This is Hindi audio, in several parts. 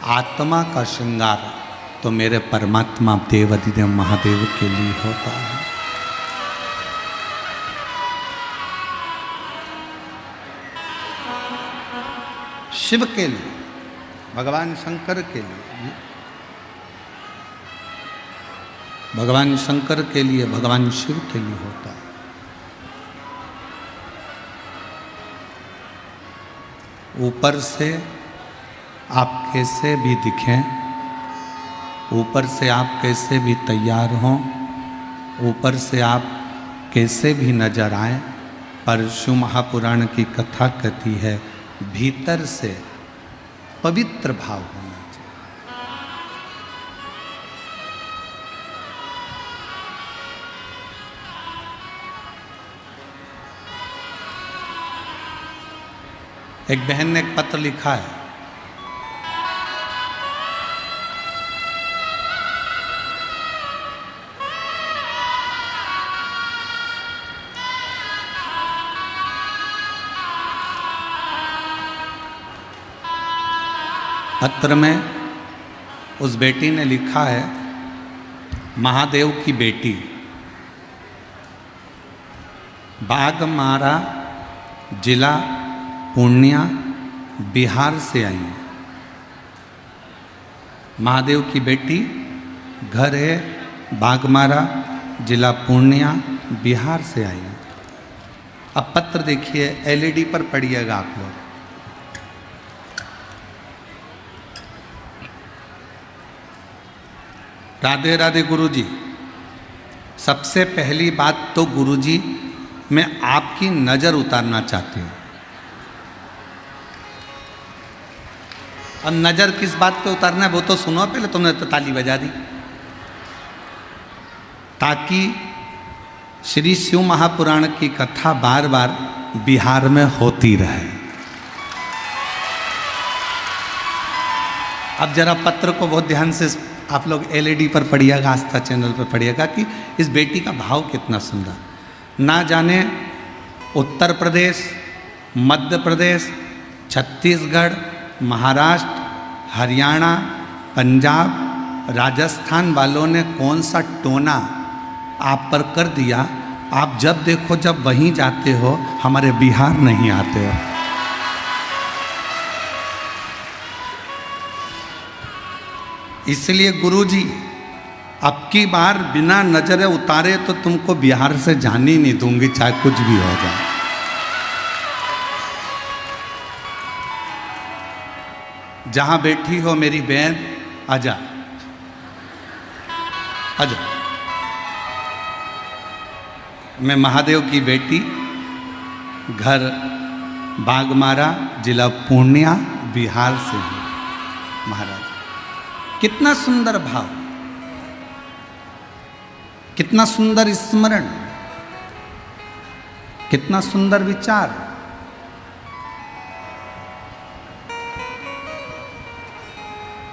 आत्मा का श्रृंगार तो मेरे परमात्मा देवाधिदेव महादेव के लिए होता है। शिव के लिए, भगवान शंकर के लिए, भगवान शंकर के लिए, भगवान शिव के लिए होता है। ऊपर से आप कैसे भी दिखें, ऊपर से आप कैसे भी तैयार हों, ऊपर से आप कैसे भी नजर आए, पर शिव महापुराण की कथा कहती है भीतर से पवित्र भाव होना चाहिए। एक बहन ने एक पत्र लिखा है, पत्र में उस बेटी ने लिखा है, महादेव की बेटी बाघमारा जिला पूर्णिया बिहार से आई है। महादेव की बेटी, घर है बाघमारा जिला पूर्णिया बिहार से आई है। अब पत्र देखिए, एलईडी पर पढ़िएगा आप लोग। राधे राधे गुरुजी। सबसे पहली बात तो गुरुजी, मैं आपकी नज़र उतारना चाहती हूँ। अब नज़र किस बात पे उतारना है वो तो सुनो पहले, तुमने तो ताली बजा दी, ताकि श्री शिव महापुराण की कथा बार बार बिहार में होती रहे। अब जरा पत्र को बहुत ध्यान से आप लोग एलईडी पर पढ़िएगा, आस्था चैनल पर पढ़िएगा कि इस बेटी का भाव कितना सुंदर। ना जाने उत्तर प्रदेश, मध्य प्रदेश, छत्तीसगढ़, महाराष्ट्र, हरियाणा, पंजाब, राजस्थान वालों ने कौन सा टोना आप पर कर दिया। आप जब देखो, जब वहीं जाते हो, हमारे बिहार नहीं आते हो। इसलिए गुरुजी, अब की बार बिना नजरे उतारे तो तुमको बिहार से जाने ही नहीं दूंगी, चाहे कुछ भी हो जाए। जहां बैठी हो मेरी बहन, आजा आजा। मैं महादेव की बेटी, घर बाघमारा जिला पूर्णिया बिहार से हूँ। महाराज, कितना सुंदर भाव, कितना सुंदर स्मरण, कितना सुंदर विचार।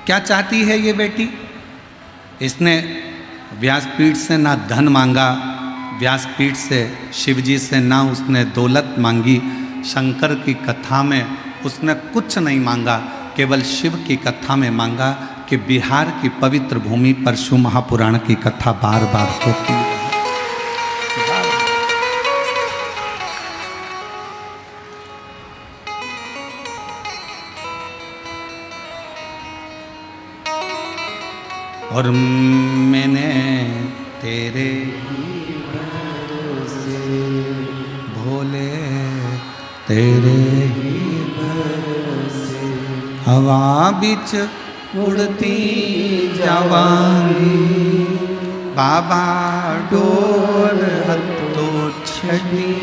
क्या चाहती है ये बेटी? इसने व्यासपीठ से ना धन मांगा, व्यासपीठ से शिवजी से ना उसने दौलत मांगी, शंकर की कथा में उसने कुछ नहीं मांगा, केवल शिव की कथा में मांगा कि बिहार की पवित्र भूमि पर शिव महापुराण की कथा बार बार होती है। और मैंने तेरे भरोसे भोले, तेरे ही भरोसे हवा बिच उड़ती जावांगी, बाबा डोर हत्तो छड़ी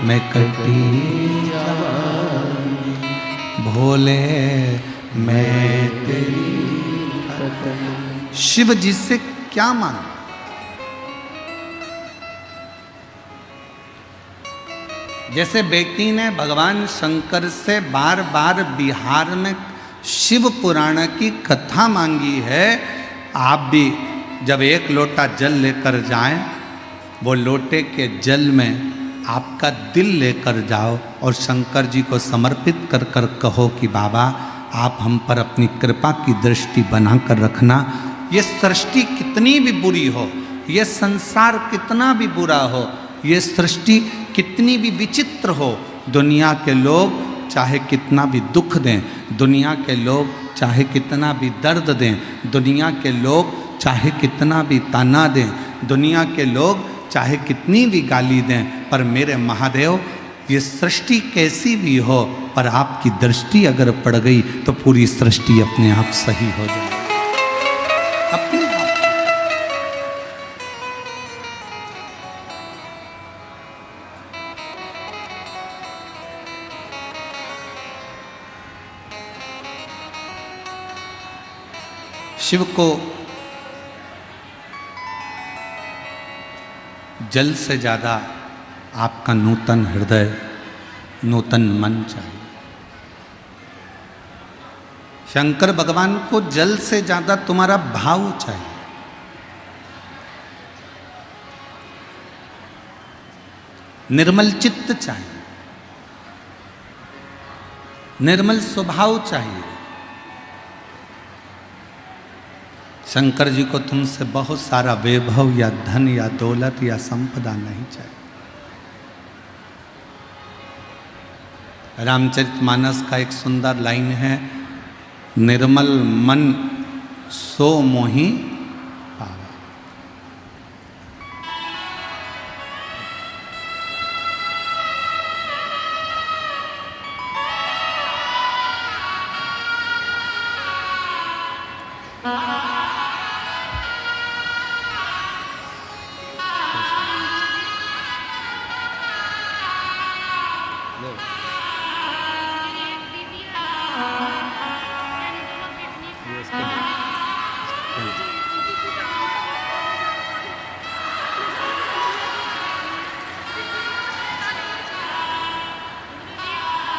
मैं कटी जावांगी, भोले मैं तेरी। शिव जी से क्या मांगा? जैसे बेटी ने भगवान शंकर से बार बार बिहार में शिव पुराण की कथा मांगी है, आप भी जब एक लोटा जल लेकर जाएं, वो लोटे के जल में आपका दिल लेकर जाओ और शंकर जी को समर्पित कर कर कहो कि बाबा आप हम पर अपनी कृपा की दृष्टि बनाकर रखना। ये सृष्टि कितनी भी बुरी हो, ये संसार कितना भी बुरा हो, ये सृष्टि कितनी भी विचित्र हो, दुनिया के लोग चाहे कितना भी दुख दें, दुनिया के लोग चाहे कितना भी दर्द दें, दुनिया के लोग चाहे कितना भी ताना दें, दुनिया के लोग चाहे कितनी भी गाली दें, पर मेरे महादेव ये सृष्टि कैसी भी हो, पर आपकी दृष्टि अगर पड़ गई तो पूरी सृष्टि अपने आप सही हो जाए। अपने आप शिव को जल से ज़्यादा आपका नूतन हृदय, नूतन मन चाहिए। शंकर भगवान को जल से ज़्यादा तुम्हारा भाव चाहिए। निर्मल चित्त चाहिए, निर्मल स्वभाव चाहिए। शंकर जी को तुमसे बहुत सारा वैभव या धन या दौलत या संपदा नहीं चाहिए। रामचरितमानस का एक सुंदर लाइन है, निर्मल मन सो मोहि पावा।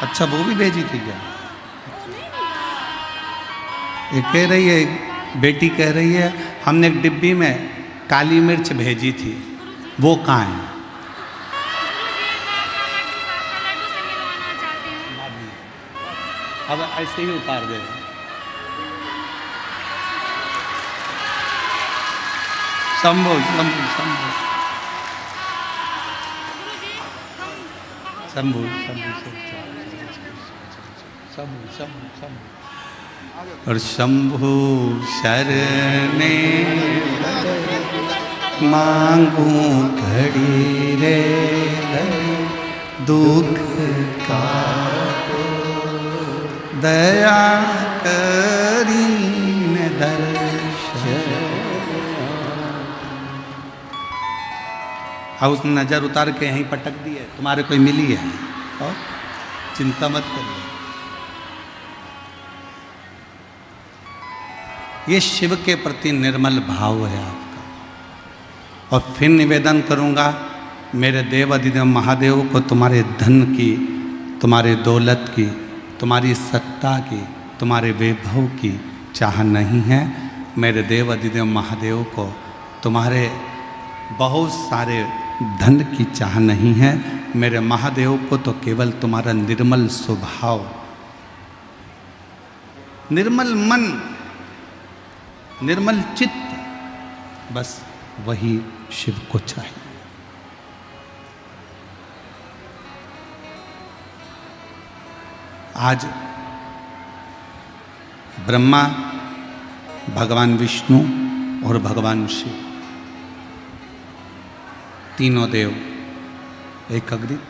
अच्छा, वो भी भेजी थी क्या? ये कह रही है, बेटी कह रही है हमने एक डिब्बी में काली मिर्च भेजी थी, वो कहाँ है? अब ऐसे ही उतार दे। शंभो शंभो शंभो शंभो शंभो शंभो शंभो और शंभो शरणे मांगू घड़ी रे दुख का दया करीन दर्शन। अब उसने नजर उतार के यहीं पटक दी है, तुम्हारे कोई मिली है और चिंता मत करिए। ये शिव के प्रति निर्मल भाव है आपका। और फिर निवेदन करूंगा, मेरे देव अधिदेव महादेव को तुम्हारे धन की, तुम्हारे दौलत की, तुम्हारी सत्ता की, तुम्हारे वैभव की चाह नहीं है। मेरे देव अधिदेव महादेव को तुम्हारे बहुत सारे धन की चाह नहीं है। मेरे महादेव को तो केवल तुम्हारा निर्मल स्वभाव, निर्मल मन, निर्मल चित्त, बस वही शिव को चाहिए। आज ब्रह्मा, भगवान विष्णु और भगवान शिव, तीनों देव एकाग्रित।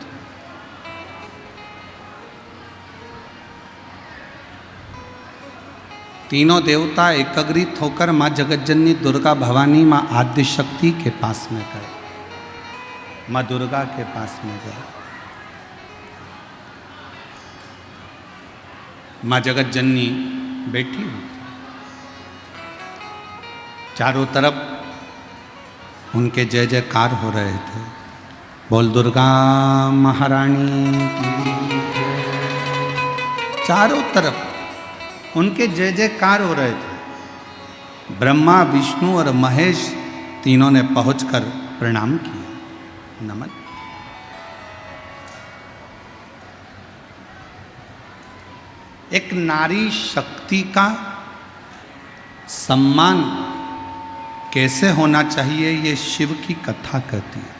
तीनों देवता एकाग्रित होकर माँ जगतजननी दुर्गा भवानी, माँ आद्य शक्ति के पास में गए, माँ दुर्गा के पास में गए। माँ जगतजननी बैठी हुई थी, चारों तरफ उनके जय जयकार हो रहे थे। बोल दुर्गा महारानी की जय। चारों तरफ उनके जय जयकार हो रहे थे। ब्रह्मा, विष्णु और महेश तीनों ने पहुंचकर प्रणाम किया, नमन। एक नारी शक्ति का सम्मान कैसे होना चाहिए, ये शिव की कथा कहती है।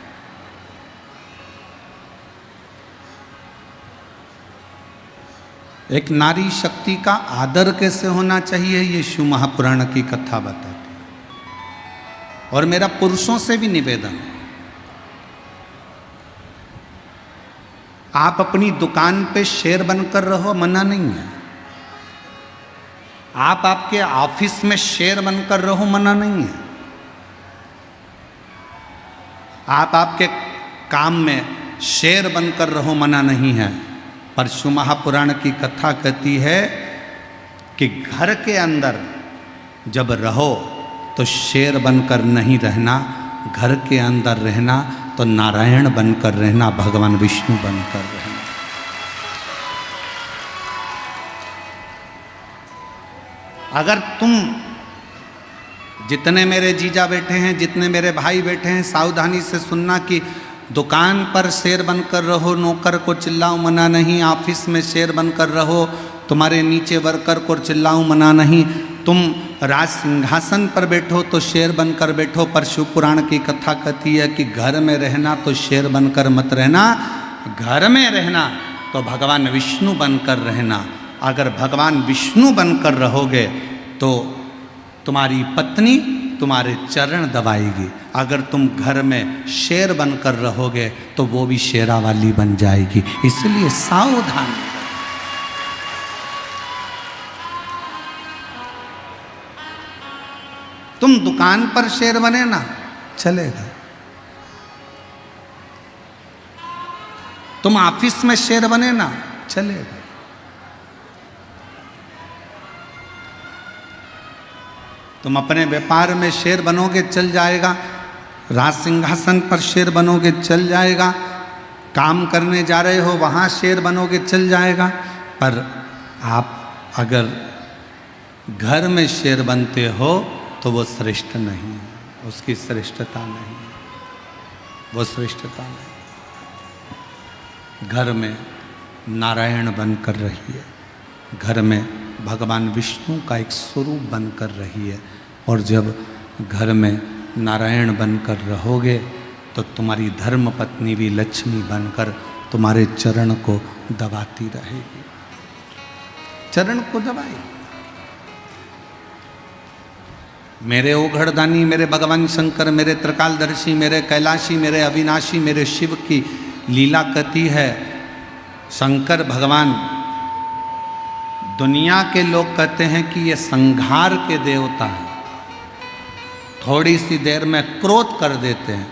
एक नारी शक्ति का आदर कैसे होना चाहिए, ये शिव महापुराण की कथा बताती है। और मेरा पुरुषों से भी निवेदन है, आप अपनी दुकान पे शेर बनकर रहो, मना नहीं है। आप आपके ऑफिस में शेर बनकर रहो, मना नहीं है। आप आपके काम में शेर बनकर रहो, मना नहीं है। पर शिव महापुराण की कथा कहती है कि घर के अंदर जब रहो तो शेर बनकर नहीं रहना, घर के अंदर रहना तो नारायण बनकर रहना, भगवान विष्णु बनकर रहना। अगर तुम, जितने मेरे जीजा बैठे हैं, जितने मेरे भाई बैठे हैं, सावधानी से सुनना कि दुकान पर शेर बनकर रहो, नौकर को चिल्लाओ, मना नहीं। ऑफिस में शेर बनकर रहो, तुम्हारे नीचे वर्कर को चिल्लाओ, मना नहीं। तुम राज सिंहासन पर बैठो तो शेर बनकर बैठो, पर शिव पुराण की कथा कहती है कि घर में रहना तो शेर बनकर मत रहना, घर में रहना तो भगवान विष्णु बनकर रहना। अगर भगवान विष्णु बनकर रहोगे तो तुम्हारी पत्नी तुम्हारे चरण दबाएगी। अगर तुम घर में शेर बनकर रहोगे तो वो भी शेरा वाली बन जाएगी। इसलिए सावधान। तुम दुकान पर शेर बने ना, चलेगा। तुम ऑफिस में शेर बने ना, चलेगा। तुम अपने व्यापार में शेर बनोगे, चल जाएगा। राज सिंहासन पर शेर बनोगे, चल जाएगा। काम करने जा रहे हो, वहाँ शेर बनोगे, चल जाएगा। पर आप अगर घर में शेर बनते हो तो वो श्रेष्ठ नहीं है, उसकी श्रेष्ठता नहीं है, वो श्रेष्ठता नहीं। घर में नारायण बनकर रहिए, घर में भगवान विष्णु का एक स्वरूप बनकर रहिए। और जब घर में नारायण बनकर रहोगे तो तुम्हारी धर्म पत्नी भी लक्ष्मी बनकर तुम्हारे चरण को दबाती रहेगी, चरण को दबाएगी। मेरे ओघड़दानी, मेरे भगवान शंकर, मेरे त्रिकालदर्शी, मेरे कैलाशी, मेरे अविनाशी, मेरे शिव की लीला कहती है। शंकर भगवान, दुनिया के लोग कहते हैं कि ये संहार के देवता हैं, थोड़ी सी देर में क्रोध कर देते हैं,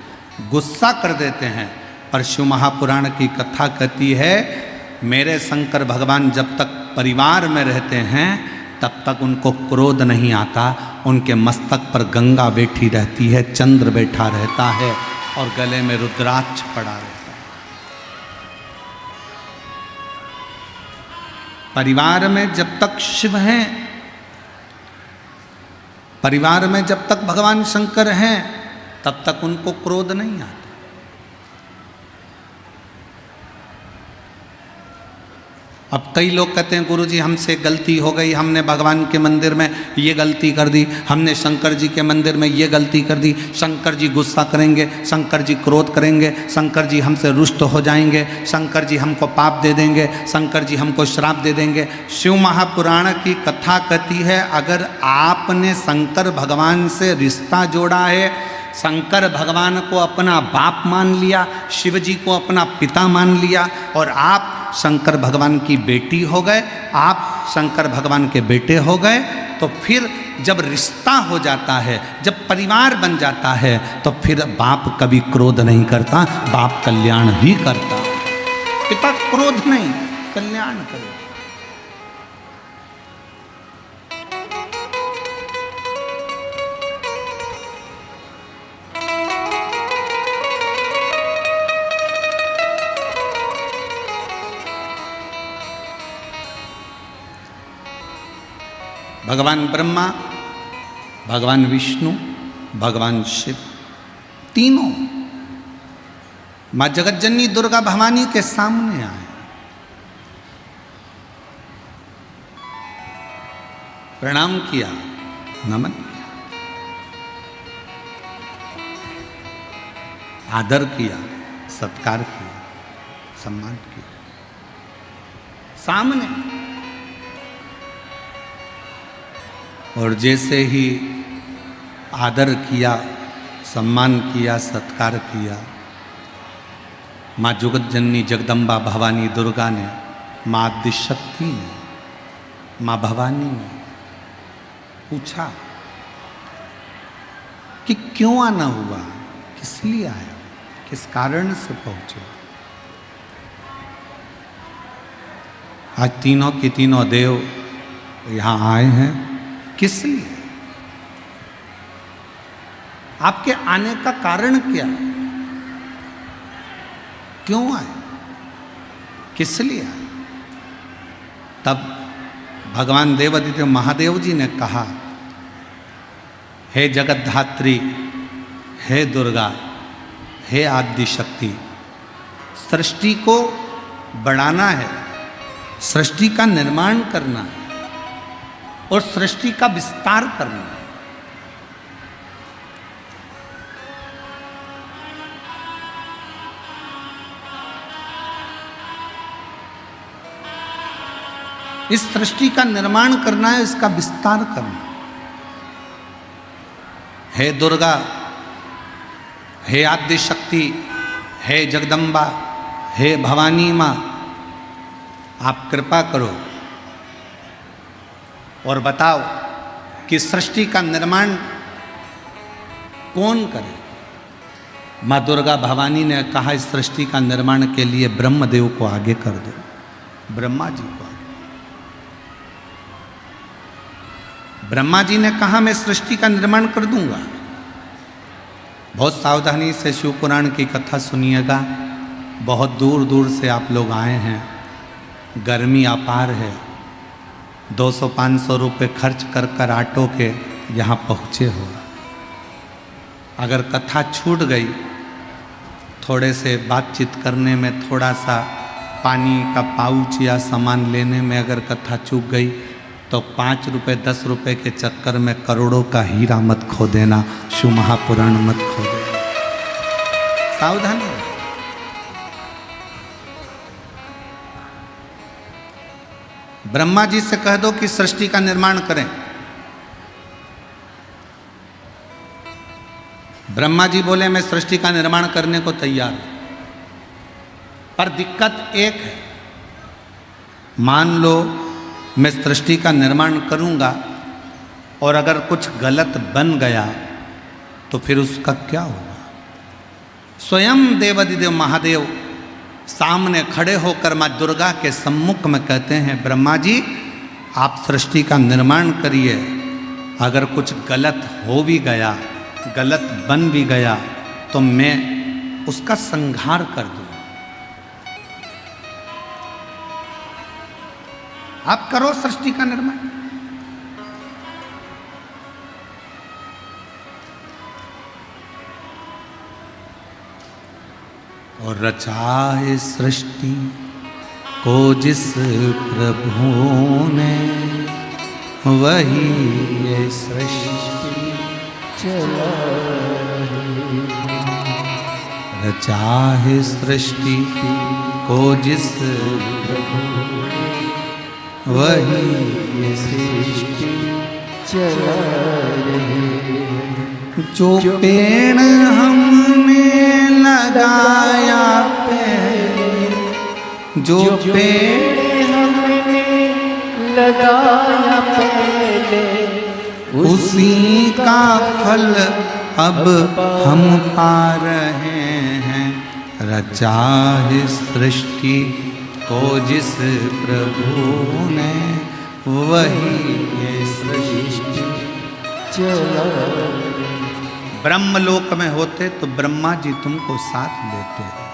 गुस्सा कर देते हैं। पर शिव महापुराण की कथा कहती है मेरे शंकर भगवान जब तक परिवार में रहते हैं तब तक उनको क्रोध नहीं आता। उनके मस्तक पर गंगा बैठी रहती है, चंद्र बैठा रहता है और गले में रुद्राक्ष पड़ा रहता है। परिवार में जब तक शिव हैं, परिवार में जब तक भगवान शंकर हैं, तब तक उनको क्रोध नहीं आता। अब कई लोग कहते हैं गुरुजी हमसे गलती हो गई, हमने भगवान के मंदिर में ये गलती कर दी, हमने शंकर जी के मंदिर में ये गलती कर दी, शंकर जी गुस्सा करेंगे, शंकर जी क्रोध करेंगे, शंकर जी हमसे रुष्ट हो जाएंगे, शंकर जी हमको पाप दे देंगे, शंकर जी हमको श्राप दे देंगे। शिव महापुराण की कथा कहती है अगर आपने शंकर भगवान से रिश्ता जोड़ा है, शंकर भगवान को अपना बाप मान लिया, शिव जी को अपना पिता मान लिया और आप शंकर भगवान की बेटी हो गए, आप शंकर भगवान के बेटे हो गए, तो फिर जब रिश्ता हो जाता है, जब परिवार बन जाता है, तो फिर बाप कभी क्रोध नहीं करता, बाप कल्याण ही करता। पिता क्रोध नहीं, कल्याण करे। भगवान ब्रह्मा, भगवान विष्णु, भगवान शिव, तीनों माँ जगतजननी दुर्गा भवानी के सामने आए। प्रणाम किया, नमन किया, आदर किया, सत्कार किया, सम्मान किया सामने। और जैसे ही आदर किया, सम्मान किया, सत्कार किया, माँ जुगत जननी जगदम्बा भवानी दुर्गा ने, माँ आदिशक्ति ने, माँ भवानी ने पूछा कि क्यों आना हुआ, किस लिए आया, किस कारण से पहुंचे। आज तीनों के तीनों देव यहाँ आए हैं, किस लिए? आपके आने का कारण क्या है? क्यों आए, किस लिए आए? तब भगवान देवादिदेव महादेव जी ने कहा, हे जगद्धात्री, हे दुर्गा, हे आदि शक्ति, सृष्टि को बढ़ाना है, सृष्टि का निर्माण करना है और सृष्टि का विस्तार करना है। इस सृष्टि का निर्माण करना है, इसका विस्तार करना है। हे दुर्गा, हे आद्य शक्ति, हे जगदम्बा, हे भवानी माँ, आप कृपा करो और बताओ कि सृष्टि का निर्माण कौन करे। माँ दुर्गा भवानी ने कहा, इस सृष्टि का निर्माण के लिए ब्रह्मदेव को आगे कर दो, ब्रह्मा जी को आगे। ब्रह्मा जी ने कहा, मैं सृष्टि का निर्माण कर दूंगा। बहुत सावधानी से शिव पुराण की कथा सुनिएगा। बहुत दूर दूर से आप लोग आए हैं, गर्मी अपार है, 200-500 रुपये खर्च कर कर ऑटो के यहाँ पहुँचे हो। अगर कथा छूट गई, थोड़े से बातचीत करने में, थोड़ा सा पानी का पाउच या सामान लेने में अगर कथा चूक गई, तो 5 रुपये 10 रुपये के चक्कर में करोड़ों का हीरा मत खो देना, शिव महापुराण मत खो देना। सावधानी। ब्रह्मा जी से कह दो कि सृष्टि का निर्माण करें। ब्रह्मा जी बोले, मैं सृष्टि का निर्माण करने को तैयार हूं, पर दिक्कत एक है। मान लो मैं सृष्टि का निर्माण करूंगा और अगर कुछ गलत बन गया तो फिर उसका क्या होगा? स्वयं देवादिदेव महादेव सामने खड़े होकर माँ दुर्गा के सम्मुख में कहते हैं, ब्रह्मा जी आप सृष्टि का निर्माण करिए, अगर कुछ गलत हो भी गया, गलत बन भी गया, तो मैं उसका संहार कर दूं। आप करो सृष्टि का निर्माण। और रचा है सृष्टि को जिस प्रभु ने, वही ये सृष्टि चला रही। रचा है सृष्टि को जिस प्रभु ने, वही ये सृष्टि चला रही। जो पेड़ हमने लगाया पहले, जो पेड़ हमने लगाया पहले, उसी का फल अब हम पा रहे हैं। रचा है सृष्टि को जिस प्रभु ने, वही ये सृष्टि चला। ब्रह्मलोक में होते तो ब्रह्मा जी तुमको साथ लेते हैं,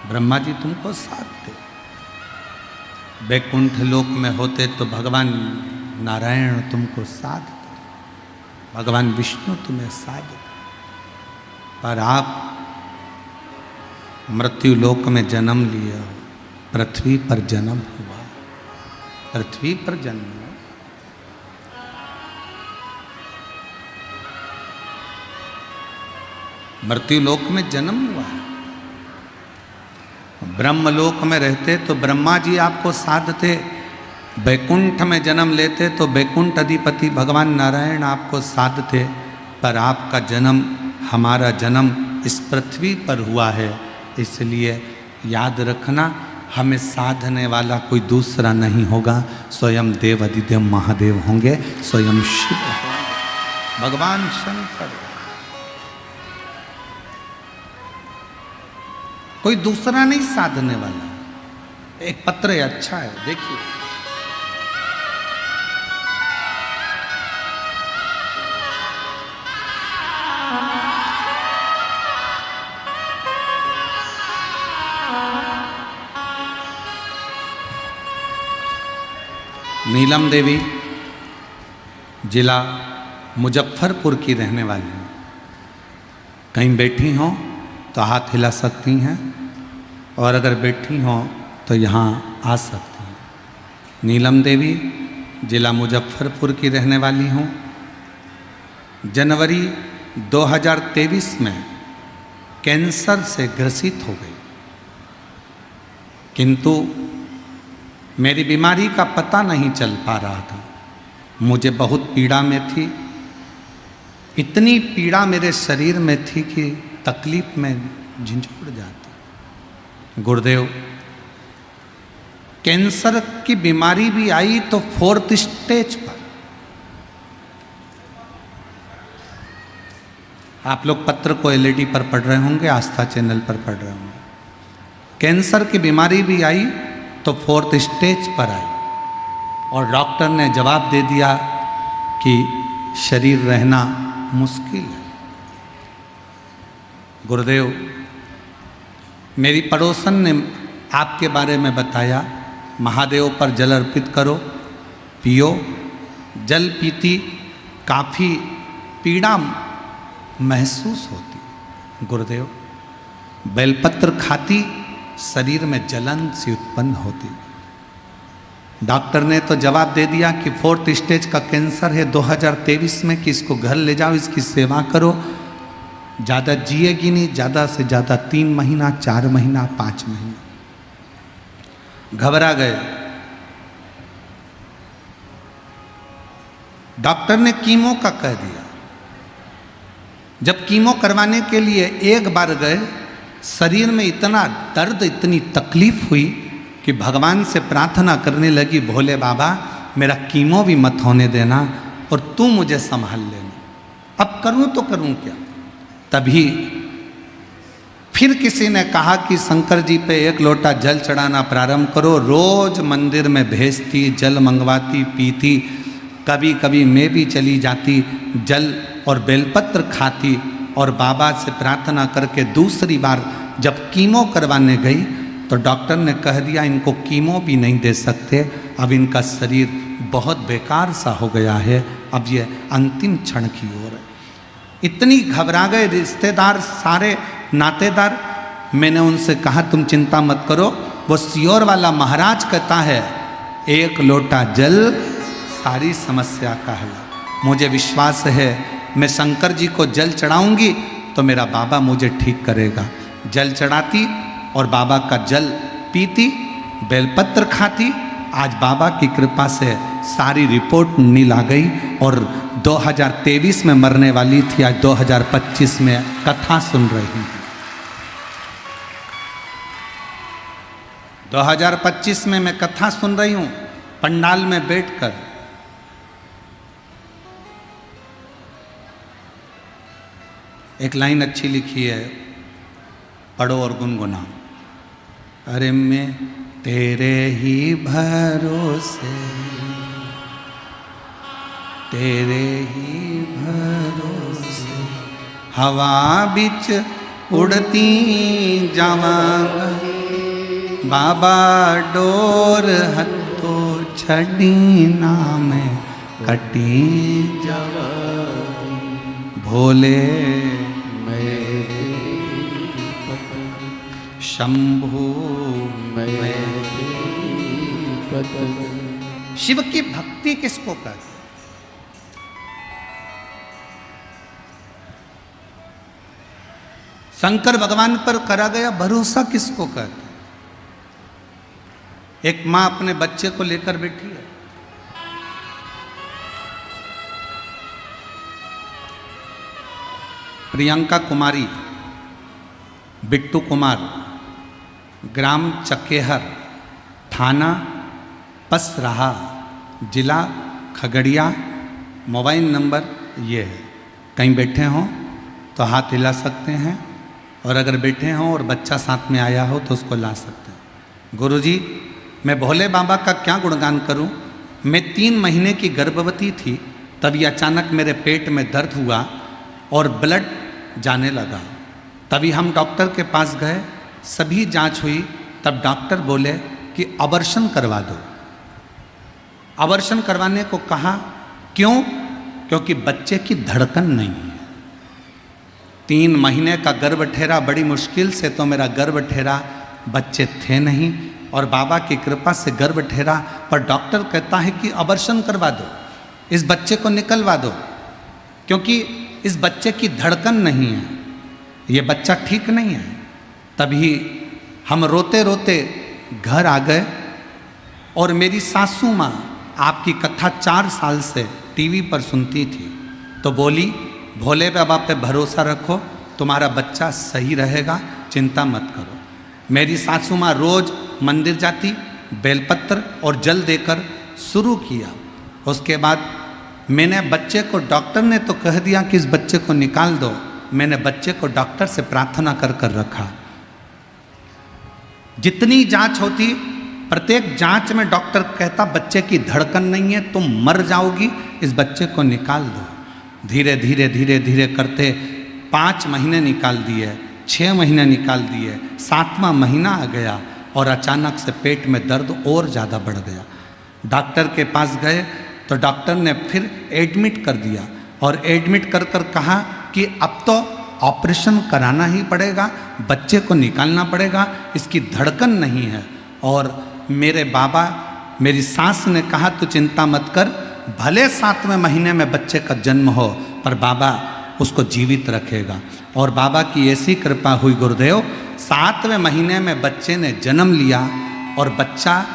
ब्रह्मा जी तुमको साथ दे। वैकुंठ लोक में होते तो भगवान नारायण तुमको साथ दे, भगवान विष्णु तुम्हें साथ दे। पर आप मृत्यु लोक में जन्म लिया, पृथ्वी पर जन्म हुआ, पृथ्वी पर जन्म हुआ। मृत्युलोक में जन्म हुआ है। ब्रह्मलोक में रहते तो ब्रह्मा जी आपको साधते, वैकुंठ में जन्म लेते तो वैकुंठ अधिपति भगवान नारायण आपको साधते, पर आपका जन्म, हमारा जन्म इस पृथ्वी पर हुआ है। इसलिए याद रखना, हमें साधने वाला कोई दूसरा नहीं होगा, स्वयं देव अधिदेव महादेव होंगे, स्वयं शिव होंगे, भगवान शंकर। कोई दूसरा नहीं साधने वाला। एक पत्र है, अच्छा है, देखिए। नीलम देवी जिला मुजफ्फरपुर की रहने वाली हैं। कहीं बैठी हों तो हाथ हिला सकती हैं, और अगर बैठी हों तो यहाँ आ सकती हैं। नीलम देवी जिला मुजफ्फरपुर की रहने वाली हूँ। जनवरी 2023 में कैंसर से ग्रसित हो गई, किंतु मेरी बीमारी का पता नहीं चल पा रहा था। मुझे बहुत पीड़ा में थी, इतनी पीड़ा मेरे शरीर में थी कि तकलीफ में झंझोड़ जाती। गुरुदेव, कैंसर की बीमारी भी आई तो 4th स्टेज पर। आप लोग पत्र को LED पर पढ़ रहे होंगे, आस्था चैनल पर पढ़ रहे होंगे। कैंसर की बीमारी भी आई तो 4th स्टेज पर आई, और डॉक्टर ने जवाब दे दिया कि शरीर रहना मुश्किल है। गुरुदेव, मेरी पड़ोसन ने आपके बारे में बताया, महादेव पर जल अर्पित करो, पियो। जल पीती काफ़ी पीड़ा महसूस होती। गुरुदेव, बेलपत्र खाती, शरीर में जलन सी उत्पन्न होती। डॉक्टर ने तो जवाब दे दिया कि 4th स्टेज का कैंसर है 2023 में, कि इसको घर ले जाओ, इसकी सेवा करो, ज़्यादा जिएगी नहीं, ज़्यादा से ज़्यादा 3 महीना, 4 महीना, 5 महीना। घबरा गए। डॉक्टर ने कीमो का कह दिया। जब कीमो करवाने के लिए एक बार गए, शरीर में इतना दर्द, इतनी तकलीफ हुई कि भगवान से प्रार्थना करने लगी, भोले बाबा मेरा कीमो भी मत होने देना, और तू मुझे संभाल लेना। अब करूं तो करूं क्या। तभी फिर किसी ने कहा कि शंकर जी पे 1 लोटा जल चढ़ाना प्रारंभ करो। रोज मंदिर में भेजती, जल मंगवाती, पीती, कभी कभी मैं भी चली जाती, जल और बेलपत्र खाती, और बाबा से प्रार्थना करके दूसरी बार जब कीमो करवाने गई तो डॉक्टर ने कह दिया इनको कीमो भी नहीं दे सकते, अब इनका शरीर बहुत बेकार सा हो गया है, अब ये अंतिम क्षण की ओर है। इतनी घबरा गए रिश्तेदार, सारे नातेदार। मैंने उनसे कहा तुम चिंता मत करो, वो सियोर वाला महाराज कहता है 1 लोटा जल सारी समस्या का हल। मुझे विश्वास है मैं शंकर जी को जल चढ़ाऊंगी तो मेरा बाबा मुझे ठीक करेगा। जल चढ़ाती और बाबा का जल पीती, बेलपत्र खाती। आज बाबा की कृपा से सारी रिपोर्ट नील आ गई, और 2023 में मरने वाली थी, आज 2025 में कथा सुन रही हूँ। 2025 में मैं कथा सुन रही हूँ पंडाल में बैठकर। एक लाइन अच्छी लिखी है, पढ़ो और गुनगुनाओ। अरे मैं तेरे ही भरोसे, तेरे ही भरोसे हवा बिच उड़ती जावांगी, बाबा डोर हथो छड़ी नाम कटी जावांगी, भोले शंभु शिव की भक्ति किसको कहते? शंकर भगवान पर करा गया भरोसा किसको कहते हैं? एक मां अपने बच्चे को लेकर बैठी है, प्रियंका कुमारी, बिट्टू कुमार, ग्राम चकेहर, थाना पसराहा, जिला खगड़िया, मोबाइल नंबर ये है। कहीं बैठे हों तो हाथ हिला सकते हैं, और अगर बैठे हों और बच्चा साथ में आया हो तो उसको ला सकते हैं। गुरुजी, मैं भोले बाबा का क्या गुणगान करूं? मैं 3 महीने की गर्भवती थी, तभी अचानक मेरे पेट में दर्द हुआ और ब्लड जाने लगा। तभी हम डॉक्टर के पास गए, सभी जांच हुई, तब डॉक्टर बोले कि अबॉर्शन करवा दो। अबॉर्शन करवाने को कहा, क्यों? क्योंकि बच्चे की धड़कन नहीं है। 3 महीने का गर्भ ठहरा, बड़ी मुश्किल से तो मेरा गर्भ ठहरा, बच्चे थे नहीं, और बाबा की कृपा से गर्भ ठहरा, पर डॉक्टर कहता है कि अबॉर्शन करवा दो, इस बच्चे को निकलवा दो, क्योंकि इस बच्चे की धड़कन नहीं है, ये बच्चा ठीक नहीं है। तभी हम रोते रोते घर आ गए, और मेरी सासू माँ आपकी कथा 4 साल से टीवी पर सुनती थी, तो बोली भोले बाबा पे भरोसा रखो, तुम्हारा बच्चा सही रहेगा, चिंता मत करो। मेरी सासू माँ रोज मंदिर जाती, बेलपत्र और जल देकर शुरू किया। उसके बाद मैंने बच्चे को, डॉक्टर ने तो कह दिया कि इस बच्चे को निकाल दो, मैंने बच्चे को डॉक्टर से प्रार्थना कर कर रखा। जितनी जांच होती, प्रत्येक जांच में डॉक्टर कहता बच्चे की धड़कन नहीं है, तुम मर जाओगी, इस बच्चे को निकाल दो। धीरे धीरे धीरे धीरे करते 5 महीने निकाल दिए, 6 महीने निकाल दिए, 7वां महीना आ गया और अचानक से पेट में दर्द और ज़्यादा बढ़ गया। डॉक्टर के पास गए तो डॉक्टर ने फिर एडमिट कर दिया, और एडमिट कर कर कहा कि अब तो ऑपरेशन कराना ही पड़ेगा, बच्चे को निकालना पड़ेगा, इसकी धड़कन नहीं है। और मेरे बाबा, मेरी सास ने कहा तू चिंता मत कर, भले 7वें महीने में बच्चे का जन्म हो, पर बाबा उसको जीवित रखेगा। और बाबा की ऐसी कृपा हुई गुरुदेव, 7वें महीने में बच्चे ने जन्म लिया, और बच्चा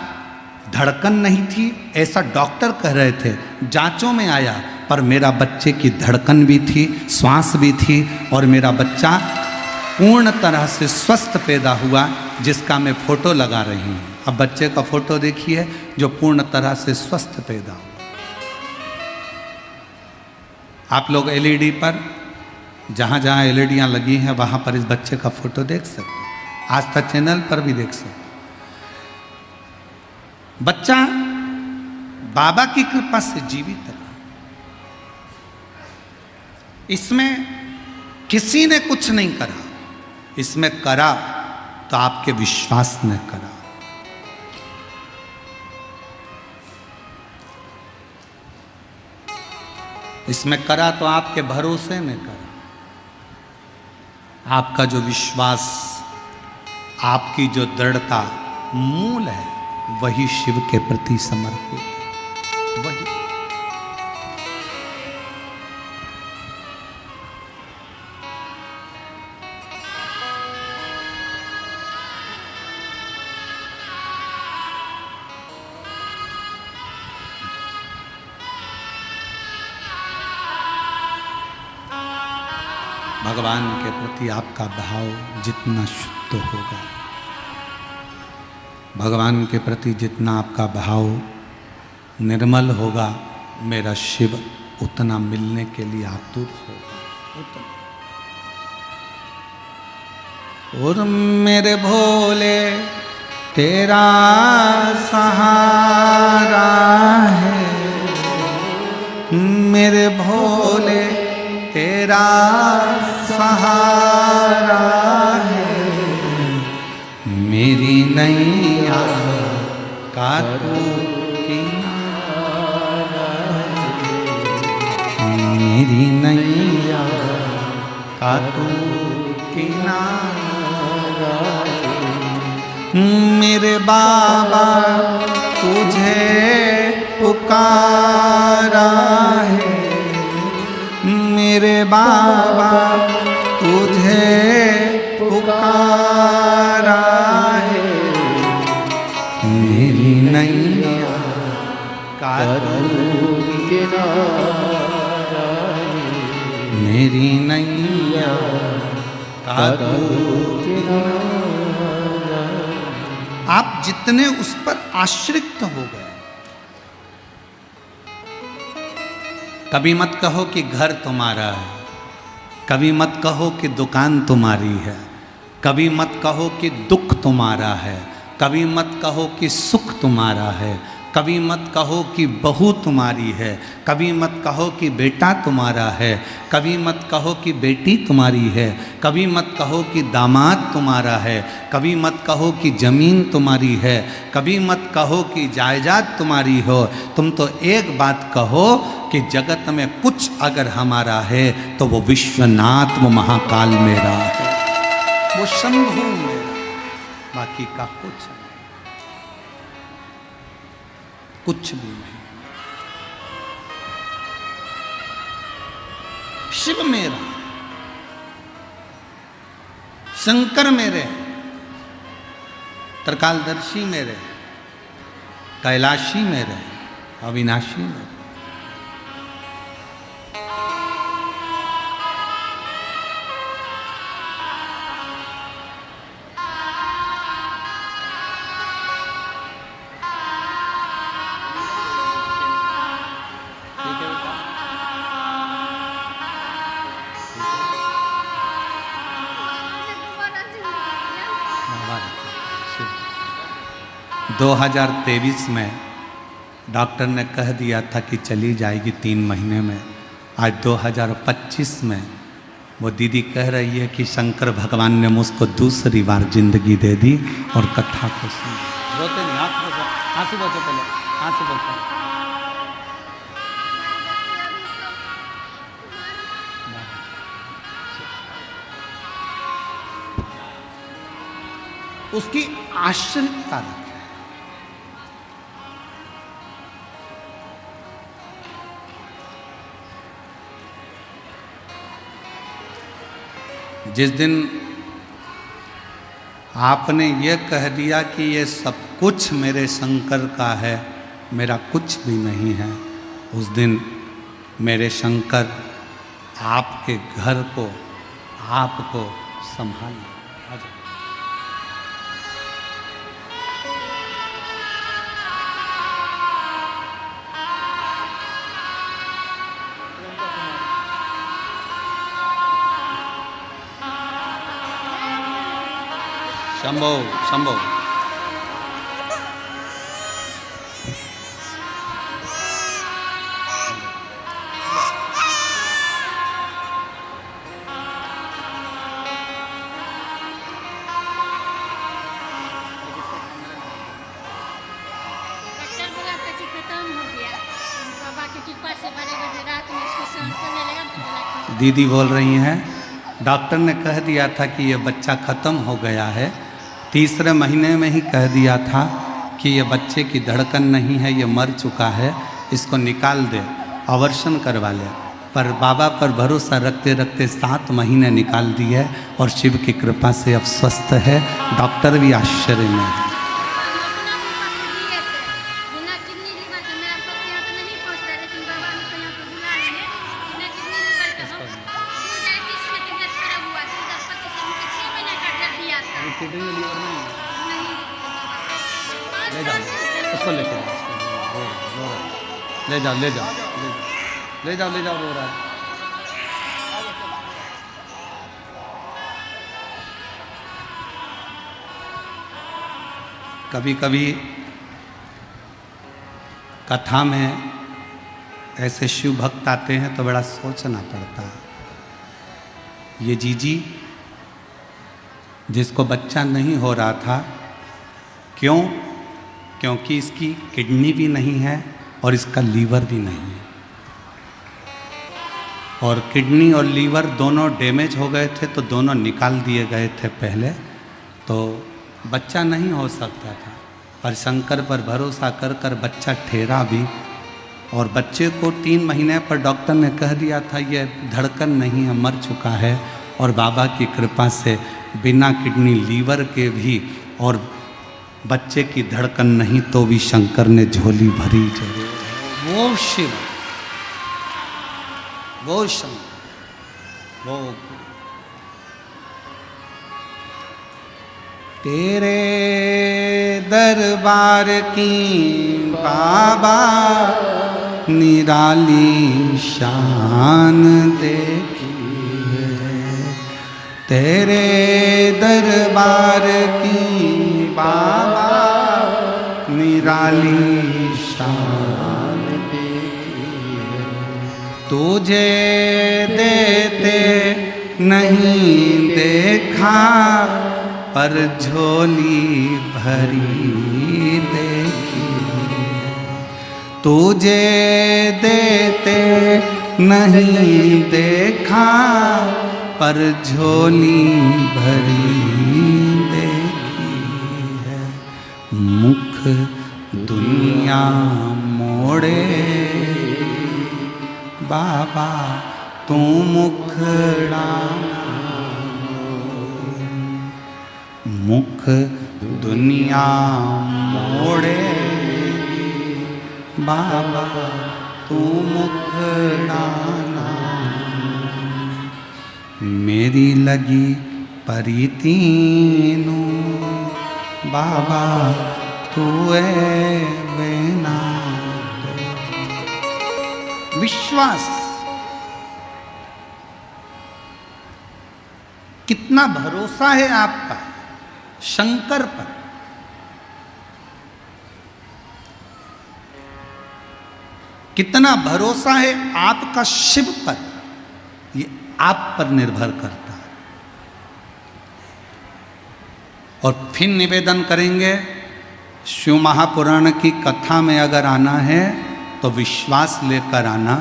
धड़कन नहीं थी ऐसा डॉक्टर कह रहे थे, जांचों में आया, पर मेरा बच्चे की धड़कन भी थी, श्वास भी थी, और मेरा बच्चा पूर्ण तरह से स्वस्थ पैदा हुआ, जिसका मैं फोटो लगा रही हूँ। अब बच्चे का फोटो देखिए जो पूर्ण तरह से स्वस्थ पैदा हुआ। आप लोग एलईडी पर, जहाँ जहाँ एलईडियाँ लगी हैं वहाँ पर इस बच्चे का फोटो देख सकते हैं, आस्था चैनल पर भी देख सकते हैं। बच्चा बाबा की कृपा से जीवित रहा, इसमें किसी ने कुछ नहीं करा, इसमें करा तो आपके विश्वास ने करा। इसमें करा तो आपके भरोसे ने करा। आपका जो विश्वास, आपकी जो दृढ़ता मूल है, वही शिव के प्रति समर्पित है। वही भगवान के प्रति आपका भाव जितना शुद्ध होगा, भगवान के प्रति जितना आपका भाव निर्मल होगा, मेरा शिव उतना मिलने के लिए आतुर होगा। और मेरे भोले तेरा सहारा है, मेरे भोले तेरा सहारा है, मेरी नैया का तू किनारा है, मेरी नैया का तू किनारा है। मेरे बाबा तुझे पुकारा है, मेरे बाबा तुझे पुकारा है, मेरी नैया का तू किनारा है, मेरी नैया का तू किनारा। आप जितने उस पर आश्रित हो गए, कभी मत कहो कि घर तुम्हारा है, कभी मत कहो कि दुकान तुम्हारी है, कभी मत कहो कि दुख तुम्हारा है, कभी मत कहो कि सुख तुम्हारा है, कभी मत कहो कि बहू तुम्हारी है, कभी मत कहो कि बेटा तुम्हारा है, कभी मत कहो कि बेटी तुम्हारी है, कभी मत कहो कि दामाद तुम्हारा है, कभी मत कहो कि ज़मीन तुम्हारी है, कभी मत कहो कि जायदाद तुम्हारी हो। तुम तो एक बात कहो कि जगत में कुछ अगर हमारा है तो वो विश्वनाथ, वो महाकाल मेरा है, वो शंभु मेरा, बाकी का कुछ नहीं, कुछ भी नहीं। शिव मेरा, शंकर मेरे, त्रिकालदर्शी मेरे, कैलाशी मेरे, अविनाशी मेरे। हाँ। 2023 में डॉक्टर ने कह दिया था कि चली जाएगी 3 महीने में। आज 2025 में वो दीदी कह रही है कि शंकर भगवान ने मुझको दूसरी बार जिंदगी दे दी और कथा को सुन। रोते नहीं, आंसू बचो, पहले आंसू बचो। उसकी आश्रितता रखे। जिस दिन आपने ये कह दिया कि ये सब कुछ मेरे शंकर का है, मेरा कुछ भी नहीं है, उस दिन मेरे शंकर आपके घर को, आपको संभाल। शंभो शंभो। दीदी बोल रही हैं डॉक्टर ने कह दिया था कि ये बच्चा ख़त्म हो गया है, 3रे महीने में ही कह दिया था कि ये बच्चे की धड़कन नहीं है, ये मर चुका है, इसको निकाल दे, अवर्शन करवा ले। पर बाबा पर भरोसा रखते रखते 7 महीने निकाल दिए और शिव की कृपा से अब स्वस्थ है। डॉक्टर भी आश्चर्य में है। उसको लेके ले जाओ, ले जाओ, ले जाओ, ले जाओ, रो रहा है। कभी कभी कथा में ऐसे शिव भक्त आते हैं तो बड़ा सोचना पड़ता है। ये जीजी जिसको बच्चा नहीं हो रहा था, क्यों? क्योंकि इसकी किडनी भी नहीं है और इसका लीवर भी नहीं है, और किडनी और लीवर दोनों डैमेज हो गए थे तो दोनों निकाल दिए गए थे पहले, तो बच्चा नहीं हो सकता था। पर शंकर पर भरोसा कर कर बच्चा ठहरा भी, और बच्चे को 3 महीने पर डॉक्टर ने कह दिया था ये धड़कन नहीं है, मर चुका है, और बाबा की कृपा से बिना किडनी लीवर के भी और बच्चे की धड़कन नहीं तो भी शंकर ने झोली भरी जरूर। वो शिव, वो शंकर, वो तेरे दरबार की बाबा निराली शान देखी है, तेरे दरबार की बाबा निराली शान देखी है, तुझे देते नहीं देखा पर झोली भरी देखी, तुझे देते नहीं देखा पर झोली भरी देखी है, मुख दुनिया मोड़े बाबा तू मुखड़ा, मुख दुनिया मोड़े बाबा तू मुखड़ा, मेरी लगी परितीनु बाबा तू बिना। विश्वास, कितना भरोसा है आपका शंकर पर, कितना भरोसा है आपका शिव पर, ये आप पर निर्भर करता है। और फिर निवेदन करेंगे, शिव महापुराण की कथा में अगर आना है तो विश्वास लेकर आना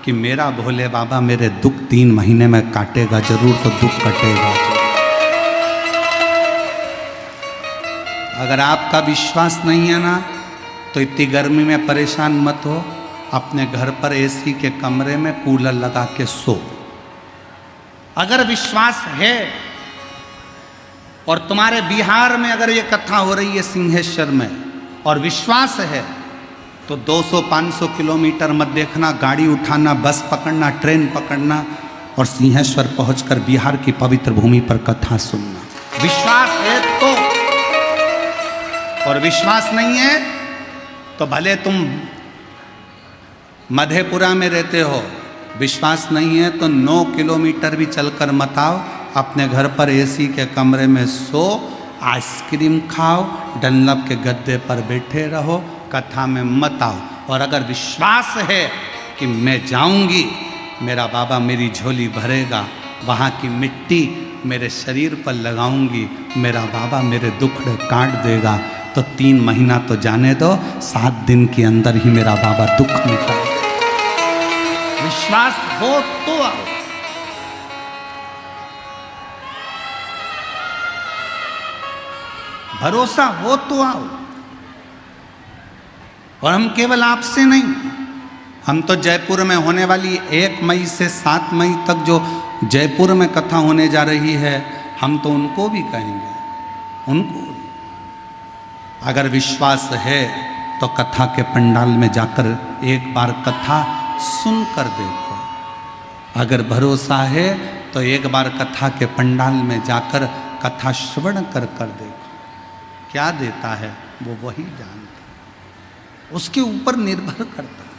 कि मेरा भोले बाबा मेरे दुख 3 महीने में काटेगा जरूर, तो दुख कटेगा। अगर आपका विश्वास नहीं है ना तो इतनी गर्मी में परेशान मत हो, अपने घर पर एसी के कमरे में कूलर लगा के सो। अगर विश्वास है और तुम्हारे बिहार में अगर ये कथा हो रही है सिंहेश्वर में और विश्वास है तो 200-500 किलोमीटर मत देखना, गाड़ी उठाना, बस पकड़ना, ट्रेन पकड़ना और सिंहेश्वर पहुंचकर बिहार की पवित्र भूमि पर कथा सुनना। विश्वास है तो, और विश्वास नहीं है तो भले तुम मधेपुरा में रहते हो, विश्वास नहीं है तो 9 किलोमीटर भी चलकर मत आओ, अपने घर पर एसी के कमरे में सो, आइसक्रीम खाओ, डनलप के गद्दे पर बैठे रहो, कथा में मत आओ। और अगर विश्वास है कि मैं जाऊंगी, मेरा बाबा मेरी झोली भरेगा, वहाँ की मिट्टी मेरे शरीर पर लगाऊंगी, मेरा बाबा मेरे दुखड़े काट देगा, तो 3 महीना तो जाने दो, 7 दिन के अंदर ही मेरा बाबा दुख मिटाएगा। विश्वास हो तो आओ। भरोसा हो तो आओ। और हम केवल आपसे नहीं, हम तो जयपुर में होने वाली 1 मई से 7 मई तक जो जयपुर में कथा होने जा रही है, हम तो उनको भी कहेंगे, उनको भी। अगर विश्वास है तो कथा के पंडाल में जाकर एक बार कथा सुनकर देखो, अगर भरोसा है तो एक बार कथा के पंडाल में जाकर कथा श्रवण कर देखो। क्या देता है वो वही जानता, उसके ऊपर निर्भर करता है।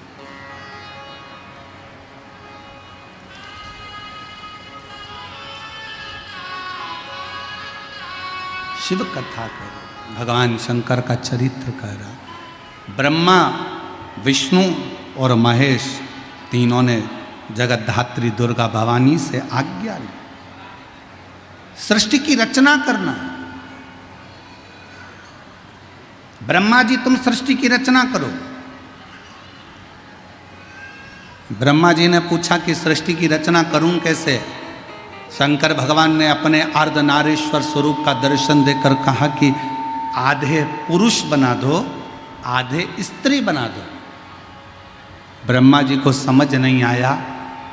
शिव कथा करो, भगवान शंकर का चरित्र करा। ब्रह्मा, विष्णु और महेश तीनों ने जगतधात्री दुर्गा भवानी से आज्ञा ली, सृष्टि की रचना करना। ब्रह्मा जी तुम सृष्टि की रचना करो। ब्रह्मा जी ने पूछा कि सृष्टि की रचना करूं कैसे? शंकर भगवान ने अपने अर्धनारीश्वर स्वरूप का दर्शन देकर कहा कि आधे पुरुष बना दो, आधे स्त्री बना दो। ब्रह्मा जी को समझ नहीं आया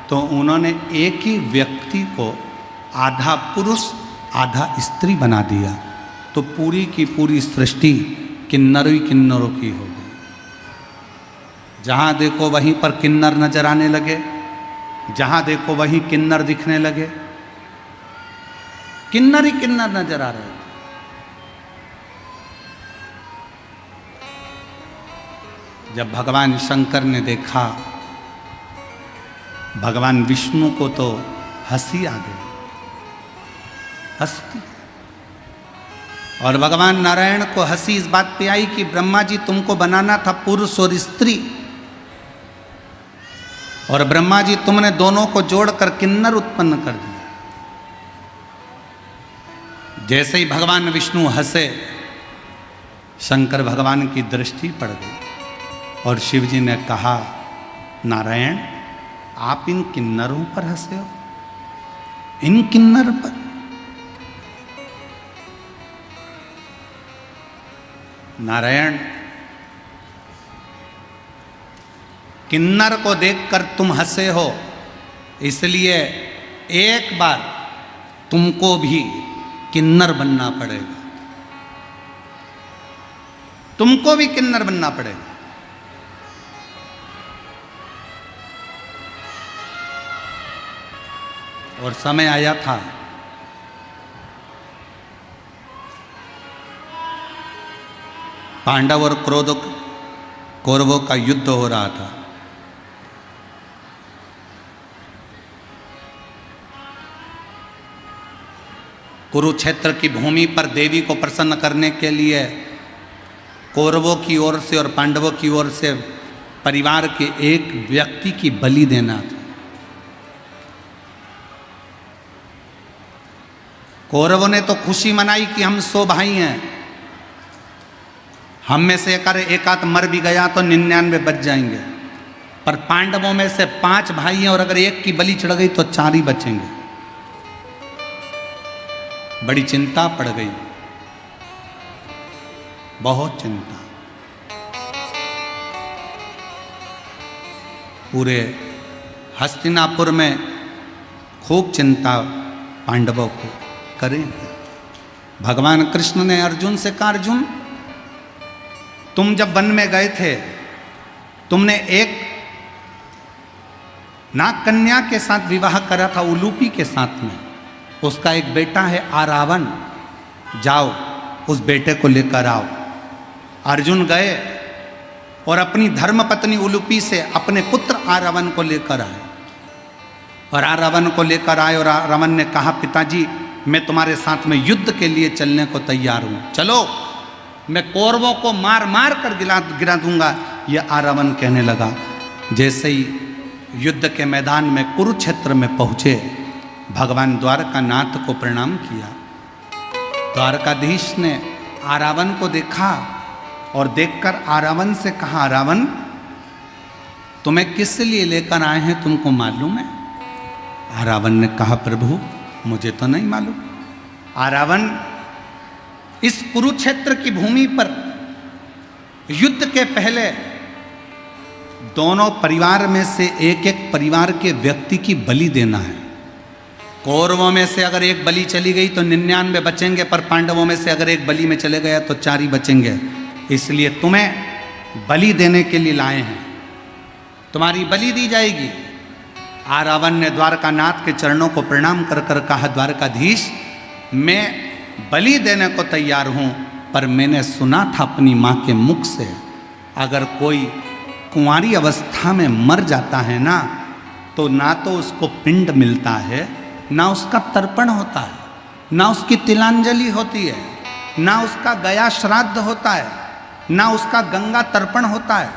तो उन्होंने एक ही व्यक्ति को आधा पुरुष आधा स्त्री बना दिया, तो पूरी की पूरी सृष्टि किन्नरों किन्नरों की हो गई। जहाँ देखो वहीं पर किन्नर नजर आने लगे, जहाँ देखो वहीं किन्नर दिखने लगे, किन्नर ही किन्नर नजर आ रहे थे। जब भगवान शंकर ने देखा, भगवान विष्णु को तो हंसी आ गई, हंसती। और भगवान नारायण को हंसी इस बात पे आई कि ब्रह्मा जी तुमको बनाना था पुरुष और स्त्री, और ब्रह्मा जी तुमने दोनों को जोड़कर किन्नर उत्पन्न कर दिया। जैसे ही भगवान विष्णु हंसे, शंकर भगवान की दृष्टि पड़ गई और शिव जी ने कहा, नारायण आप इन किन्नरों पर हंसे हो, इन किन्नर पर। नारायण, किन्नर को देखकर तुम हंसे हो, इसलिए एक बार तुमको भी किन्नर बनना पड़ेगा, तुमको भी किन्नर बनना पड़ेगा। और समय आया था, पांडव और कौरवों का युद्ध हो रहा था। कुरुक्षेत्र की भूमि पर देवी को प्रसन्न करने के लिए कौरवों की ओर से और पांडवों की ओर से परिवार के एक व्यक्ति की बलि देना था। कौरवों ने तो खुशी मनाई कि हम 100 भाई हैं, हम में से एक आध मर भी गया तो 99 बच जाएंगे, पर पांडवों में से 5 भाई हैं और अगर एक की बलि चढ़ गई तो 4 ही बचेंगे। बड़ी चिंता पड़ गई, बहुत चिंता। पूरे हस्तिनापुर में खूब चिंता पांडवों को करें। भगवान कृष्ण ने अर्जुन से कहा, अर्जुन तुम जब वन में गए थे, तुमने एक नाग कन्या के साथ विवाह करा था, उलूपी के साथ में। उसका एक बेटा है आरावन, जाओ उस बेटे को लेकर आओ। अर्जुन गए और अपनी धर्मपत्नी उलूपी से अपने पुत्र आरावन को लेकर आए, और आरावन को लेकर आए और आरावन ने कहा, पिताजी मैं तुम्हारे साथ में युद्ध के लिए चलने को तैयार हूं, चलो मैं कौरवों को मार मार कर गिरा दूंगा। यह आरावन कहने लगा। जैसे ही युद्ध के मैदान में कुरुक्षेत्र में पहुंचे, भगवान द्वारकानाथ को प्रणाम किया। द्वारकाधीश ने आरावन को देखा और देखकर आरावन से कहा, आरावन तुम्हें किस लिए लेकर आए हैं, तुमको मालूम है? आरावन ने कहा, प्रभु मुझे तो नहीं मालूम। आरावन, इस कुरुक्षेत्र की भूमि पर युद्ध के पहले दोनों परिवार में से एक एक परिवार के व्यक्ति की बलि देना है। कौरवों में से अगर एक बलि चली गई तो 99 बचेंगे, पर पांडवों में से अगर एक बलि में चले गया तो 4 ही बचेंगे। इसलिए तुम्हें बलि देने के लिए लाए हैं, तुम्हारी बलि दी जाएगी। आरावन ने द्वारकानाथ के चरणों को प्रणाम कर कर कहा, द्वारकाधीश मैं बलि देने को तैयार हूँ, पर मैंने सुना था अपनी माँ के मुख से, अगर कोई कुंवारी अवस्था में मर जाता है ना, तो ना तो उसको पिंड मिलता है, ना उसका तर्पण होता है, ना उसकी तिलांजलि होती है, ना उसका गया श्राद्ध होता है, ना उसका गंगा तर्पण होता है।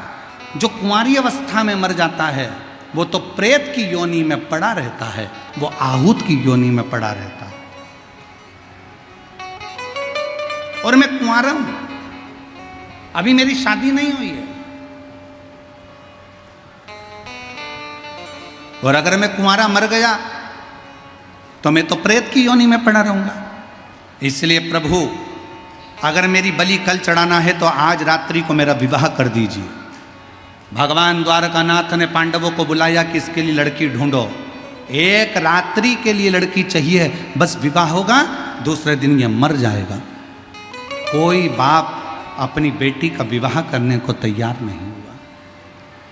जो कुंवारी अवस्था में मर जाता है वो तो प्रेत की योनि में पड़ा रहता है, वो आहूत की योनि में पड़ा रहता है। और मैं कुंवारा हूं, अभी मेरी शादी नहीं हुई है, और अगर मैं कुंवारा मर गया तो मैं तो प्रेत की योनि में पड़ा रहूंगा। इसलिए प्रभु अगर मेरी बलि कल चढ़ाना है तो आज रात्रि को मेरा विवाह कर दीजिए। भगवान द्वारकानाथ ने पांडवों को बुलाया कि इसके लिए लड़की ढूंढो। एक रात्रि के लिए लड़की चाहिए, बस विवाह होगा, दूसरे दिन ये मर जाएगा। कोई बाप अपनी बेटी का विवाह करने को तैयार नहीं हुआ।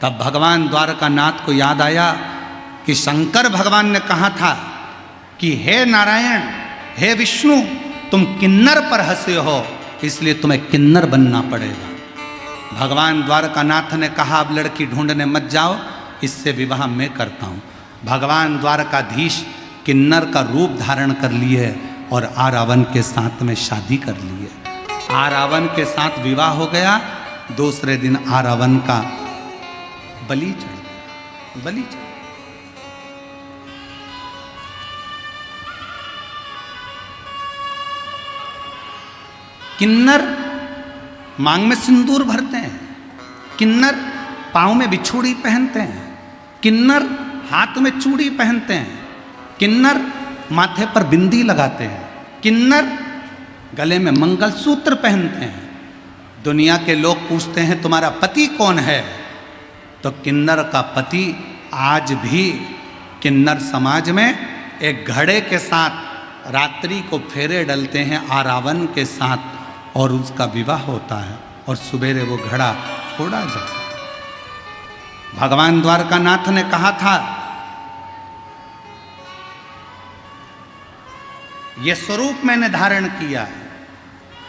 तब भगवान द्वारकानाथ को याद आया कि शंकर भगवान ने कहा था कि हे नारायण, हे विष्णु, तुम किन्नर पर हंसे हो, इसलिए तुम्हें किन्नर बनना पड़ेगा। भगवान द्वारकानाथ ने कहा अब लड़की ढूंढने मत जाओ, इससे विवाह मैं करता हूँ। भगवान द्वारकाधीश किन्नर का रूप धारण कर लिए और आरावन के साथ में शादी कर लिए। आरावन के साथ विवाह हो गया। दूसरे दिन आरावन का बलि चढ़। किन्नर मांग में सिंदूर भरते हैं, किन्नर पाँव में बिछुड़ी पहनते हैं, किन्नर हाथ में चूड़ी पहनते हैं, किन्नर माथे पर बिंदी लगाते हैं, किन्नर गले में मंगलसूत्र पहनते हैं। दुनिया के लोग पूछते हैं तुम्हारा पति कौन है, तो किन्नर का पति आज भी किन्नर समाज में एक घड़े के साथ रात्रि को फेरे डलते हैं आरावन के साथ, और उसका विवाह होता है और सवेरे वो घड़ा फोड़ा जाता है। भगवान द्वारकानाथ ने कहा था ये स्वरूप मैंने धारण किया है,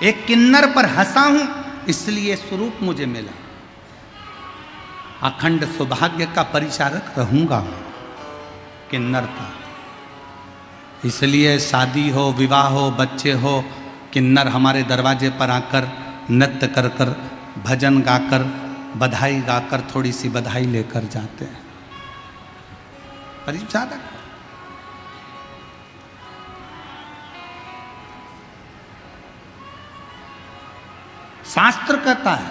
एक किन्नर पर हंसा हूं इसलिए स्वरूप मुझे मिला, अखंड सौभाग्य का परिचारक रहूंगा मैं। किन्नर था, इसलिए शादी हो, विवाह हो, बच्चे हो, किन्नर हमारे दरवाजे पर आकर नृत्य कर कर, भजन गाकर, बधाई गाकर थोड़ी सी बधाई लेकर जाते हैं। परिचारक शास्त्र कहता है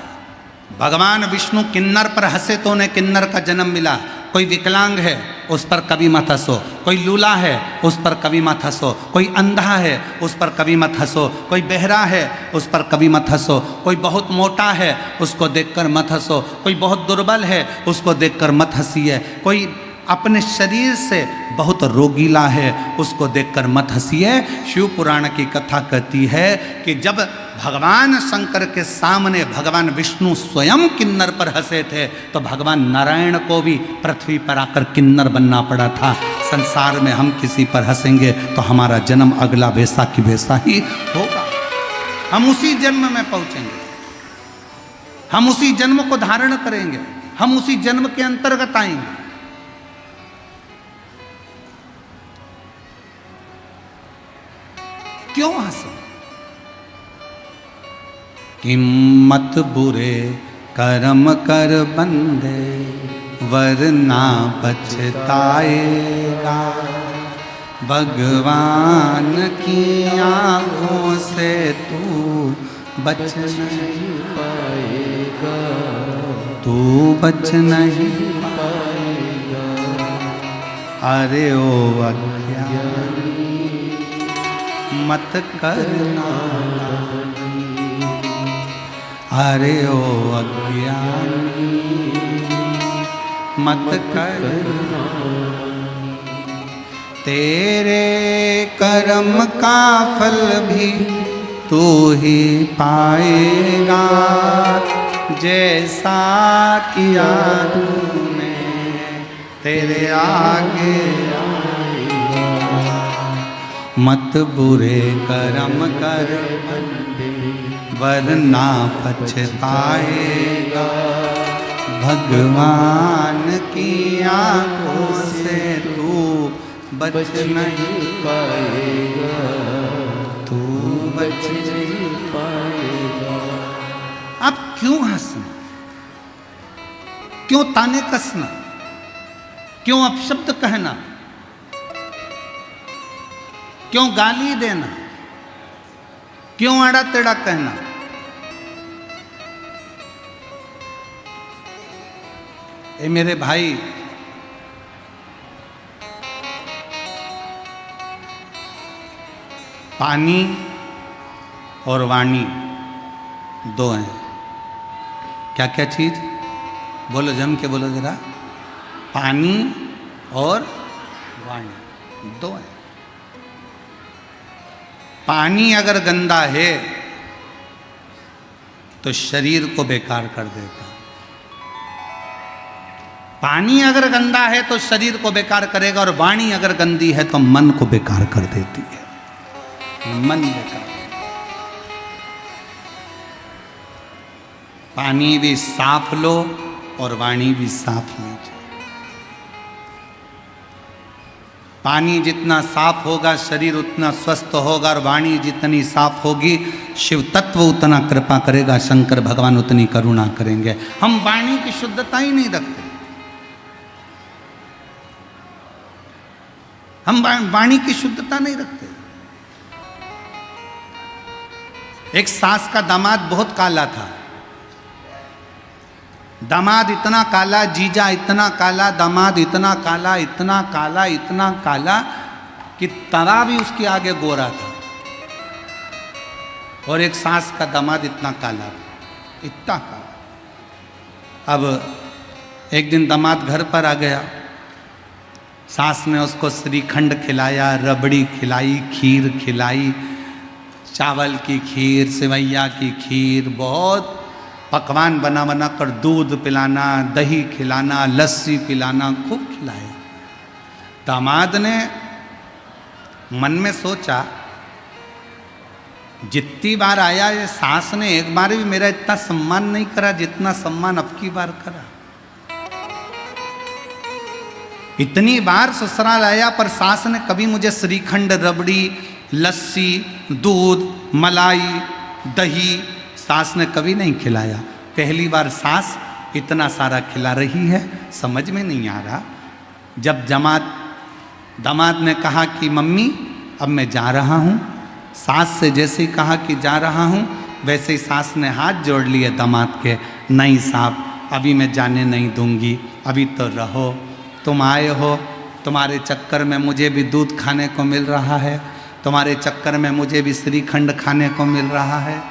भगवान विष्णु किन्नर पर हंसे तो उन्हें किन्नर का जन्म मिला। कोई विकलांग है उस पर कभी मत हंसो, कोई लूला है उस पर कभी मत हंसो, कोई अंधा है उस पर कभी मत हंसो, कोई बहरा है उस पर कभी मत हंसो, कोई बहुत मोटा है उसको देखकर मत हंसो, कोई बहुत दुर्बल है उसको देखकर मत हंसिए, कोई अपने शरीर से बहुत रोगीला है उसको देखकर मत हंसिए। शिव पुराण की कथा कहती है कि जब भगवान शंकर के सामने भगवान विष्णु स्वयं किन्नर पर हंसे थे तो भगवान नारायण को भी पृथ्वी पर आकर किन्नर बनना पड़ा था। संसार में हम किसी पर हंसेंगे तो हमारा जन्म अगला वैसा की वैसा ही होगा, हम उसी जन्म में पहुंचेंगे, हम उसी जन्म को धारण करेंगे, हम उसी जन्म के अंतर्गत आएंगे। क्यों हंसो? हिम्मत बुरे कर्म कर बंदे वरना पछताएगा, भगवान की आंखों से तू बच नहीं पाएगा, तू बच नहीं पाएगा। अरे ओ अज्ञानी मत करना, अरे ओ अज्ञानी मत करना, तेरे कर्म का फल भी तू ही पाएगा, जैसा किया तूने तेरे आगे मत बुरे कर्म कर वरना पछताएगा, भगवान की आंखों से तू बच नहीं पाएगा, तू बच नहीं पाएगा। अब क्यों हंसना, क्यों ताने कसना, क्यों अपशब्द कहना, क्यों गाली देना, क्यों आड़ा टेढ़ा कहना? ए मेरे भाई, पानी और वाणी दो हैं। क्या क्या चीज? बोलो, जम के बोलो जरा। पानी और वाणी, दो है। पानी अगर गंदा है तो शरीर को बेकार कर देता। पानी अगर गंदा है तो शरीर को बेकार करेगा, और वाणी अगर गंदी है तो मन को बेकार कर देती है। मन बेकार। पानी भी साफ लो और वाणी भी साफ लीजिए। पानी जितना साफ होगा शरीर उतना स्वस्थ होगा, और वाणी जितनी साफ होगी शिव तत्व उतना कृपा करेगा, शंकर भगवान उतनी करुणा करेंगे। हम वाणी की शुद्धता ही नहीं रखते। हम वाणी की शुद्धता नहीं रखते। एक सास का दामाद बहुत काला था। दामाद इतना काला, जीजा इतना काला, दामाद इतना काला, इतना काला, इतना काला कि तरा भी उसके आगे गोरा था। और एक सास का दामाद इतना काला था, इतना काला। अब एक दिन दामाद घर पर आ गया। सास ने उसको श्रीखंड खिलाया, रबड़ी खिलाई, खीर खिलाई, चावल की खीर, सेवैया की खीर, बहुत पकवान बना बना कर, दूध पिलाना, दही खिलाना, लस्सी पिलाना, खूब खिलाया। दामाद ने मन में सोचा, जितनी बार आया ये सास ने एक बार भी मेरा इतना सम्मान नहीं करा जितना सम्मान अब की बार करा। इतनी बार ससुराल आया पर सास ने कभी मुझे श्रीखंड, रबड़ी, लस्सी, दूध, मलाई, दही सास ने कभी नहीं खिलाया। पहली बार सास इतना सारा खिला रही है, समझ में नहीं आ रहा। जब दामाद ने कहा कि मम्मी अब मैं जा रहा हूँ, सास से जैसे ही कहा कि जा रहा हूँ वैसे ही सास ने हाथ जोड़ लिए दामाद के, नहीं साहब अभी मैं जाने नहीं दूंगी, अभी तो रहो, तुम आए हो, तुम्हारे चक्कर में मुझे भी दूध खाने को मिल रहा है, तुम्हारे चक्कर में मुझे भी श्रीखंड खाने को मिल रहा है,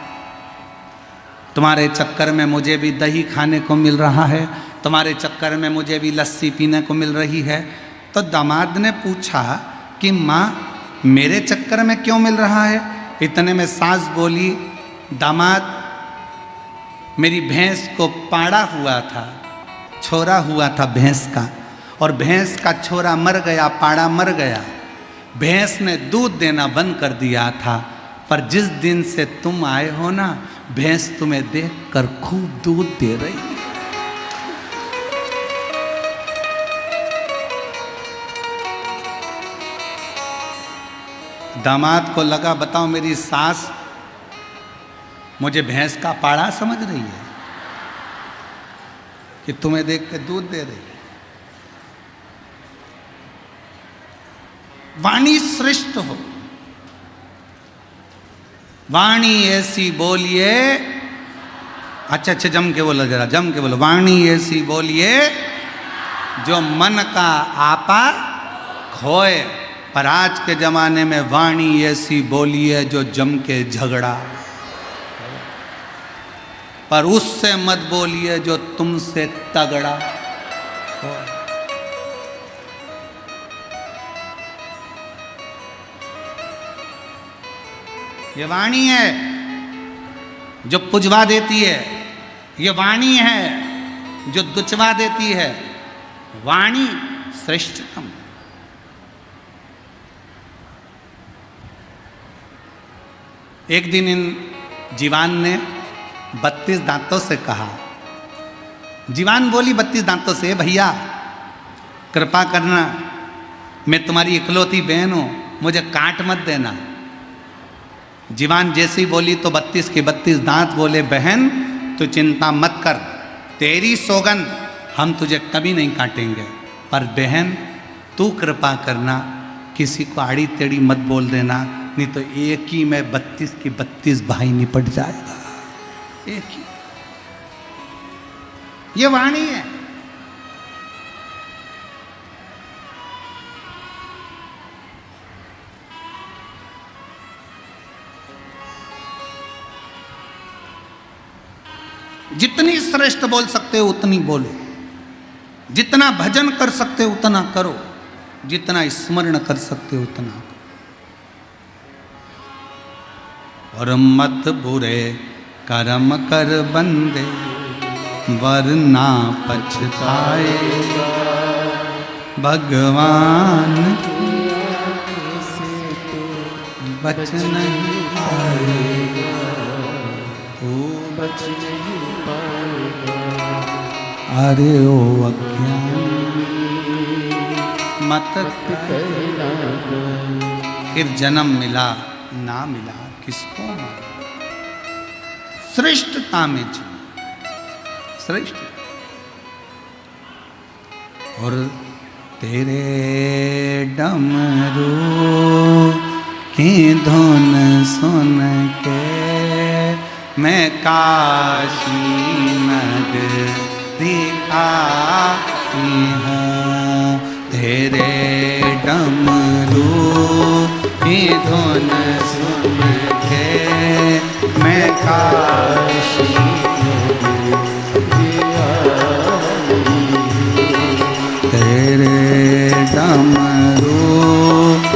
तुम्हारे चक्कर में मुझे भी दही खाने को मिल रहा है, तुम्हारे चक्कर में मुझे भी लस्सी पीने को मिल रही है। तो दामाद ने पूछा कि माँ मेरे चक्कर में क्यों मिल रहा है? इतने में सास बोली, दामाद मेरी भैंस को पाड़ा हुआ था, छोरा हुआ था भैंस का, और भैंस का छोरा मर गया, पाड़ा मर गया। भैंस ने दूध देना बंद कर दिया था, पर जिस दिन से तुम आए हो ना, भैंस तुम्हें देखकर खूब दूध दे रही है। दामाद को लगा, बताओ मेरी सास मुझे भैंस का पाड़ा समझ रही है कि तुम्हें देख के दूध दे रही है। वाणी श्रेष्ठ हो, वाणी ऐसी बोलिए, अच्छा जम के बोलो, जरा जम के बोलो, वाणी ऐसी बोलिए जो मन का आपा खोए। पर आज के जमाने में वाणी ऐसी बोलिए जो जम के झगड़ा, पर उससे मत बोलिए जो तुमसे तगड़ा हो। ये वाणी है जो पुजवा देती है, ये वाणी है जो दुचवा देती है। वाणी श्रेष्ठतम। एक दिन इन जीवान ने 32 दांतों से कहा, जीवान बोली 32 दांतों से, भैया कृपा करना, मैं तुम्हारी इकलौती बहन हूं, मुझे काट मत देना। जीवान जैसी बोली तो 32 के 32 दांत बोले, बहन तू चिंता मत कर, तेरी सौगंध हम तुझे कभी नहीं काटेंगे, पर बहन तू कृपा करना, किसी को आड़ी टेढ़ी मत बोल देना, नहीं तो एक ही में 32 के 32 भाई निपट जाएगा, एक ही। ये वाणी है। जितनी श्रेष्ठ बोल सकते हो उतनी बोलो, जितना भजन कर सकते हो उतना करो, जितना स्मरण कर सकते हो उतना। और मत बुरे कर्म कर बंदे, वरना पछताएगा। भगवान बच नहीं पाएगा, तू बच नहीं पाएगा। अरे ओ अज्ञानी मत कहना, फिर जन्म मिला ना मिला किसको मालूम। श्रेष्ठता में जी, श्रेष्ठ। और तेरे डमरू की धुन सुन के मैं काशी नगरी आई हूँ। तेरे डमरू की धुन सुन के मैं काशी नगरी आई। तेरे डमरू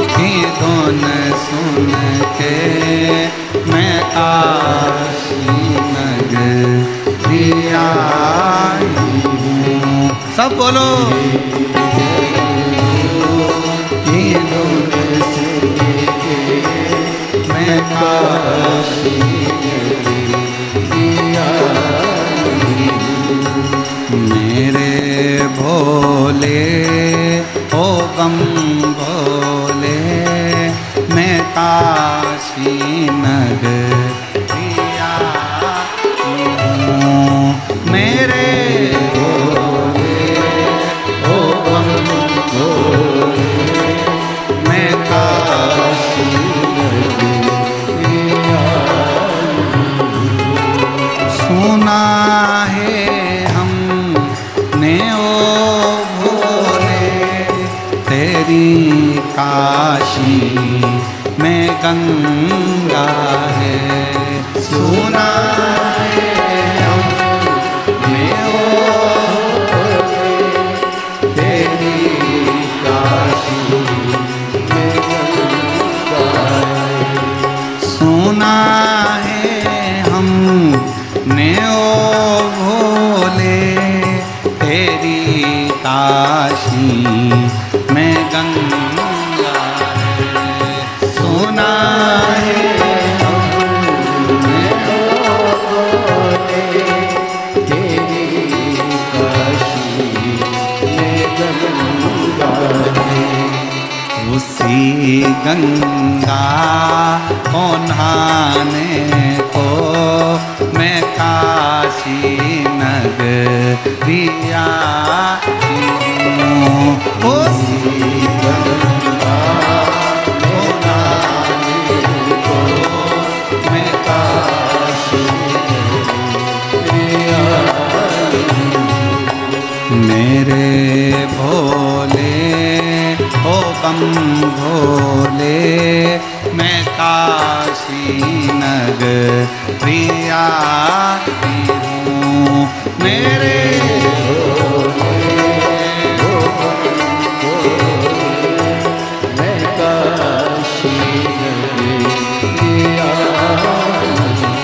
की धुन सुन के मैं काशी नगरी आई हूँ। सब बोलो। की धुन सुन के मैं काशी नगरी आई हूँ। मेरे भोले ओ बम भोले, मैं काशी नगरी आई हूँ। मेरे भोले ओ बम भोले, मैं काशी नगरी आई हूँ। सुना है हमने ओ तेरी काशी में गंगा है। सुना है हमने ओ तेरी काशी में गंगा है। सुना है हमने ओ भोले तेरी काशी में गंगा है। सुना है हमने ओ भोले तेरी काशी में गंगा है। उसी गंगा को नहाने को मैं काशी नगरी आई हूँ। उसी गंगा को नहाने को मैं काशी नगरी आई हूँ। मेरे भोले ओ बम भोले, मैं काशी नगरी आई हूँ। मेरे भोले ओ बम भोले, मैं काशी नगरी आई हूँ।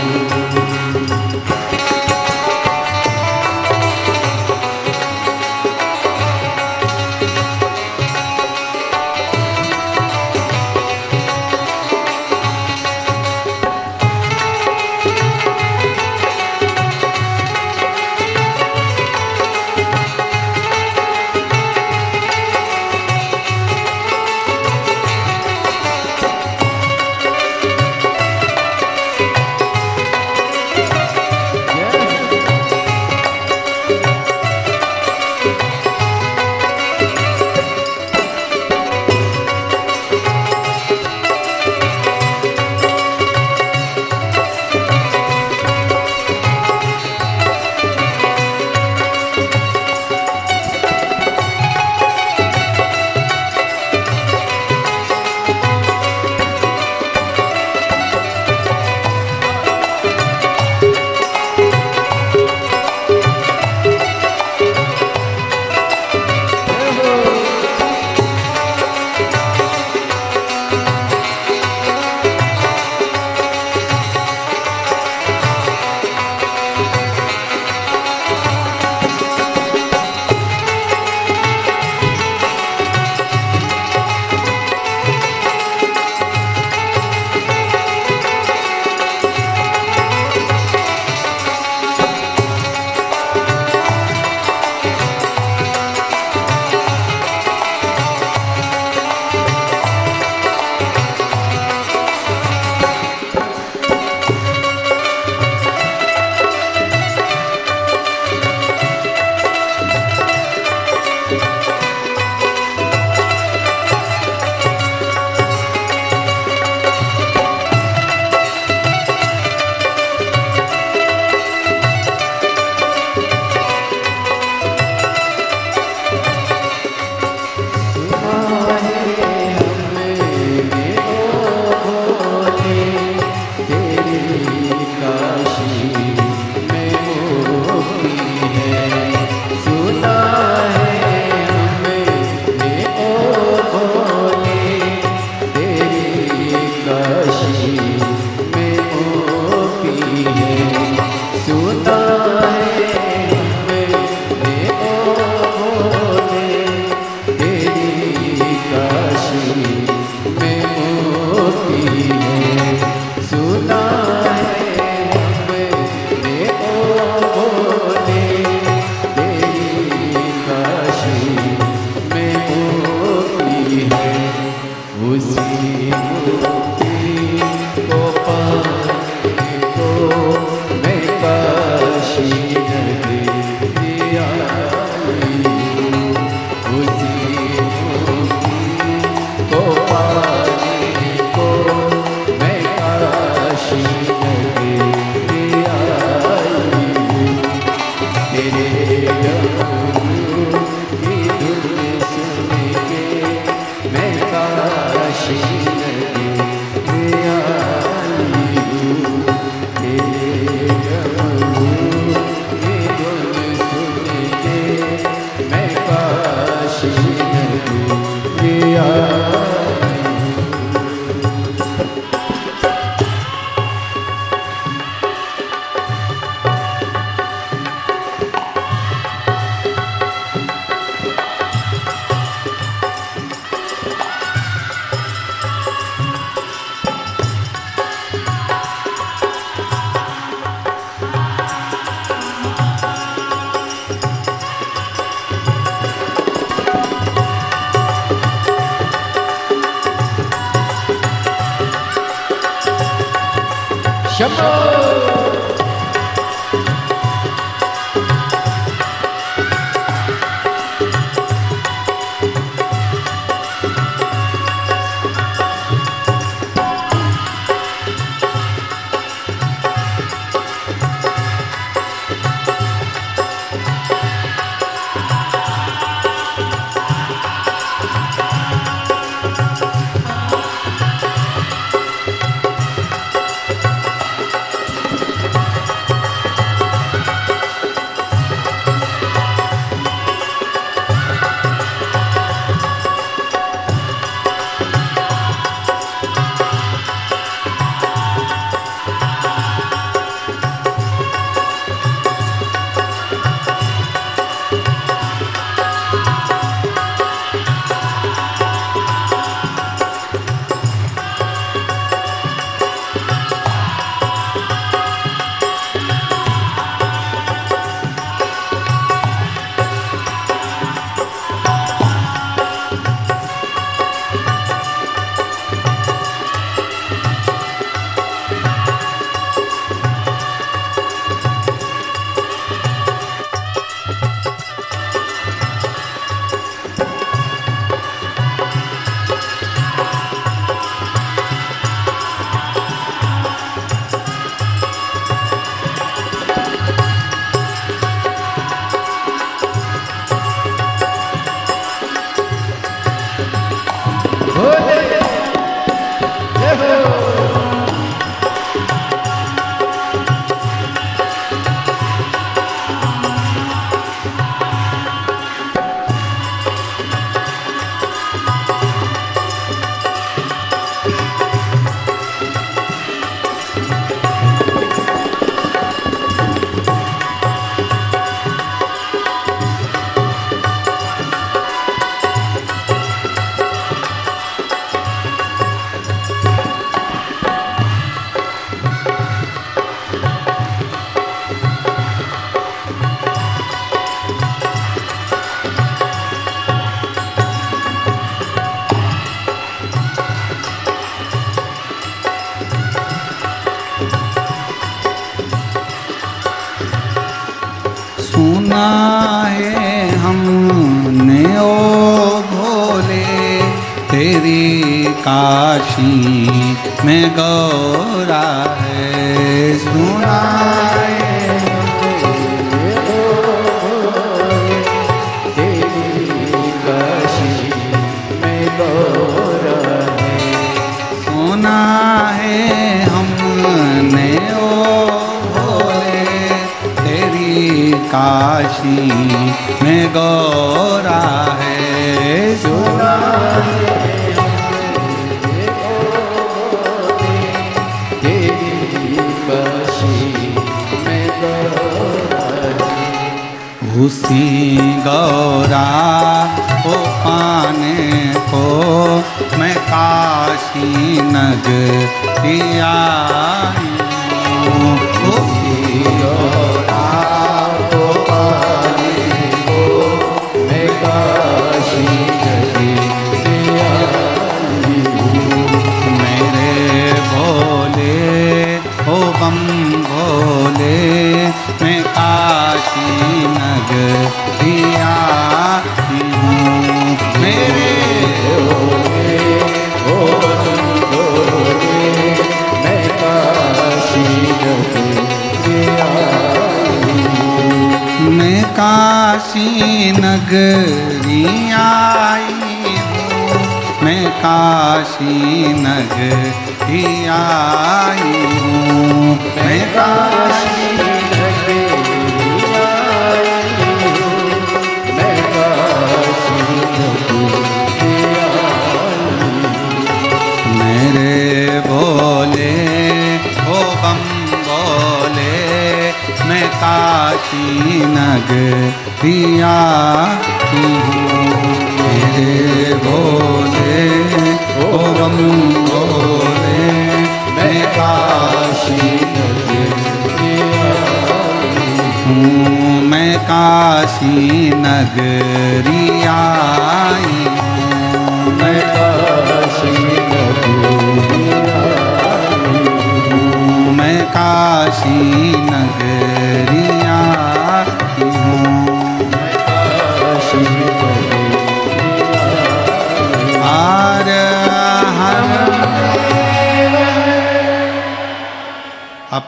शंभो। सुना है हमने ओ भोले तेरी काशी में गौरा है। सुना है तेरी काशी में गौरा है। सुना है हमने ओ भोले तेरी काशी में गौरा है। सुना उसी गौरा को पाने को मैं काशी नगरी आई हूँ। उसी गौरा को पाने को मैं काशी नगरी आई हूँ। मेरे भोले ओ बम भोले मैं काशी नगरी आई हूँ। मेरे भोले ओ भोले मैं काशी नगरी आई हूँ। मैं काशी नगरी आई हूँ। मैं काशी नगरी आई हूँ। मैं काशी मेरे भोले ओ बम भोले मैं काशी नगरी आई हूँ। मेरे भोले ओ बम भोले मैं काशी नगरी आई हूँ। मैं काशी नगरी आई हूँ। मैं काशी नगरी आई हूँ। मैं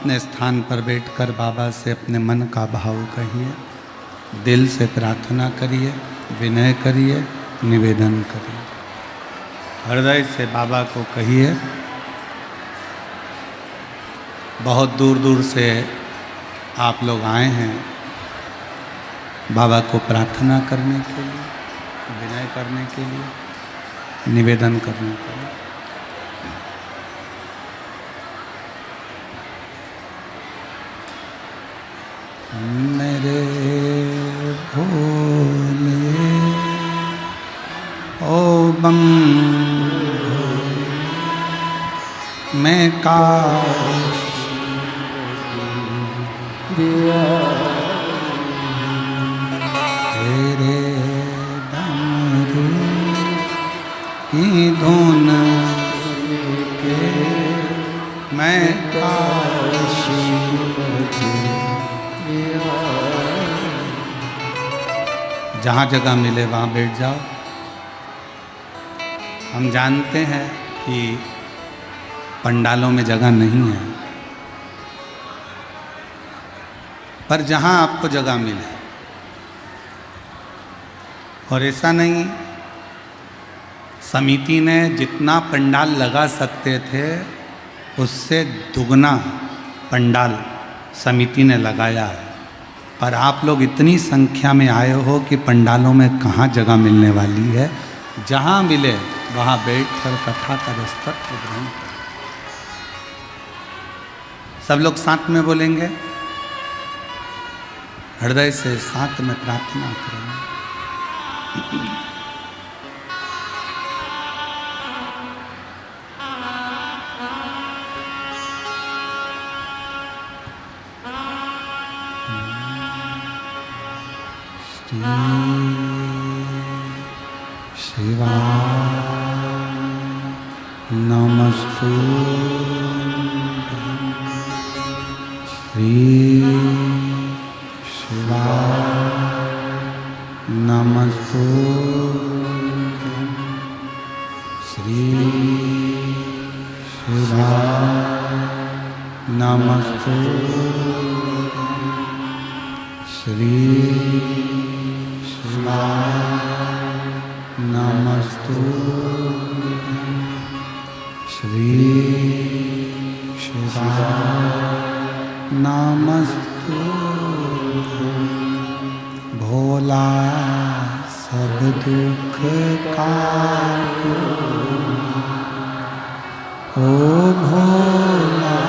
अपने स्थान पर बैठकर बाबा से अपने मन का भाव कहिए, दिल से प्रार्थना करिए, विनय करिए, निवेदन करिए, हृदय से बाबा को कहिए। बहुत दूर दूर से आप लोग आए हैं बाबा को प्रार्थना करने के लिए, विनय करने के लिए, निवेदन करने के लिए। मेरे भोले ओ बंधु, मैं काश तेरे डमरू की धुन के मैं काशी जहाँ जगह मिले वहाँ बैठ जाओ। हम जानते हैं कि पंडालों में जगह नहीं है, पर जहाँ आपको जगह मिले, और ऐसा नहीं, समिति ने जितना पंडाल लगा सकते थे उससे दुगना पंडाल समिति ने लगाया है, पर आप लोग इतनी संख्या में आए हो कि पंडालों में कहाँ जगह मिलने वाली है। जहाँ मिले वहाँ बैठकर कथा का स्तोत्र ग्रहण करें। सब लोग साथ में बोलेंगे, हृदय से साथ में प्रार्थना करेंगे। शिवा नमस्तु श्री शिवा नमस्तु श्री शिवा नमस्तु श्री शिवा नमस्तु श्री शिवा नमस्तु। भोला सब दुख काटो, ओ भोला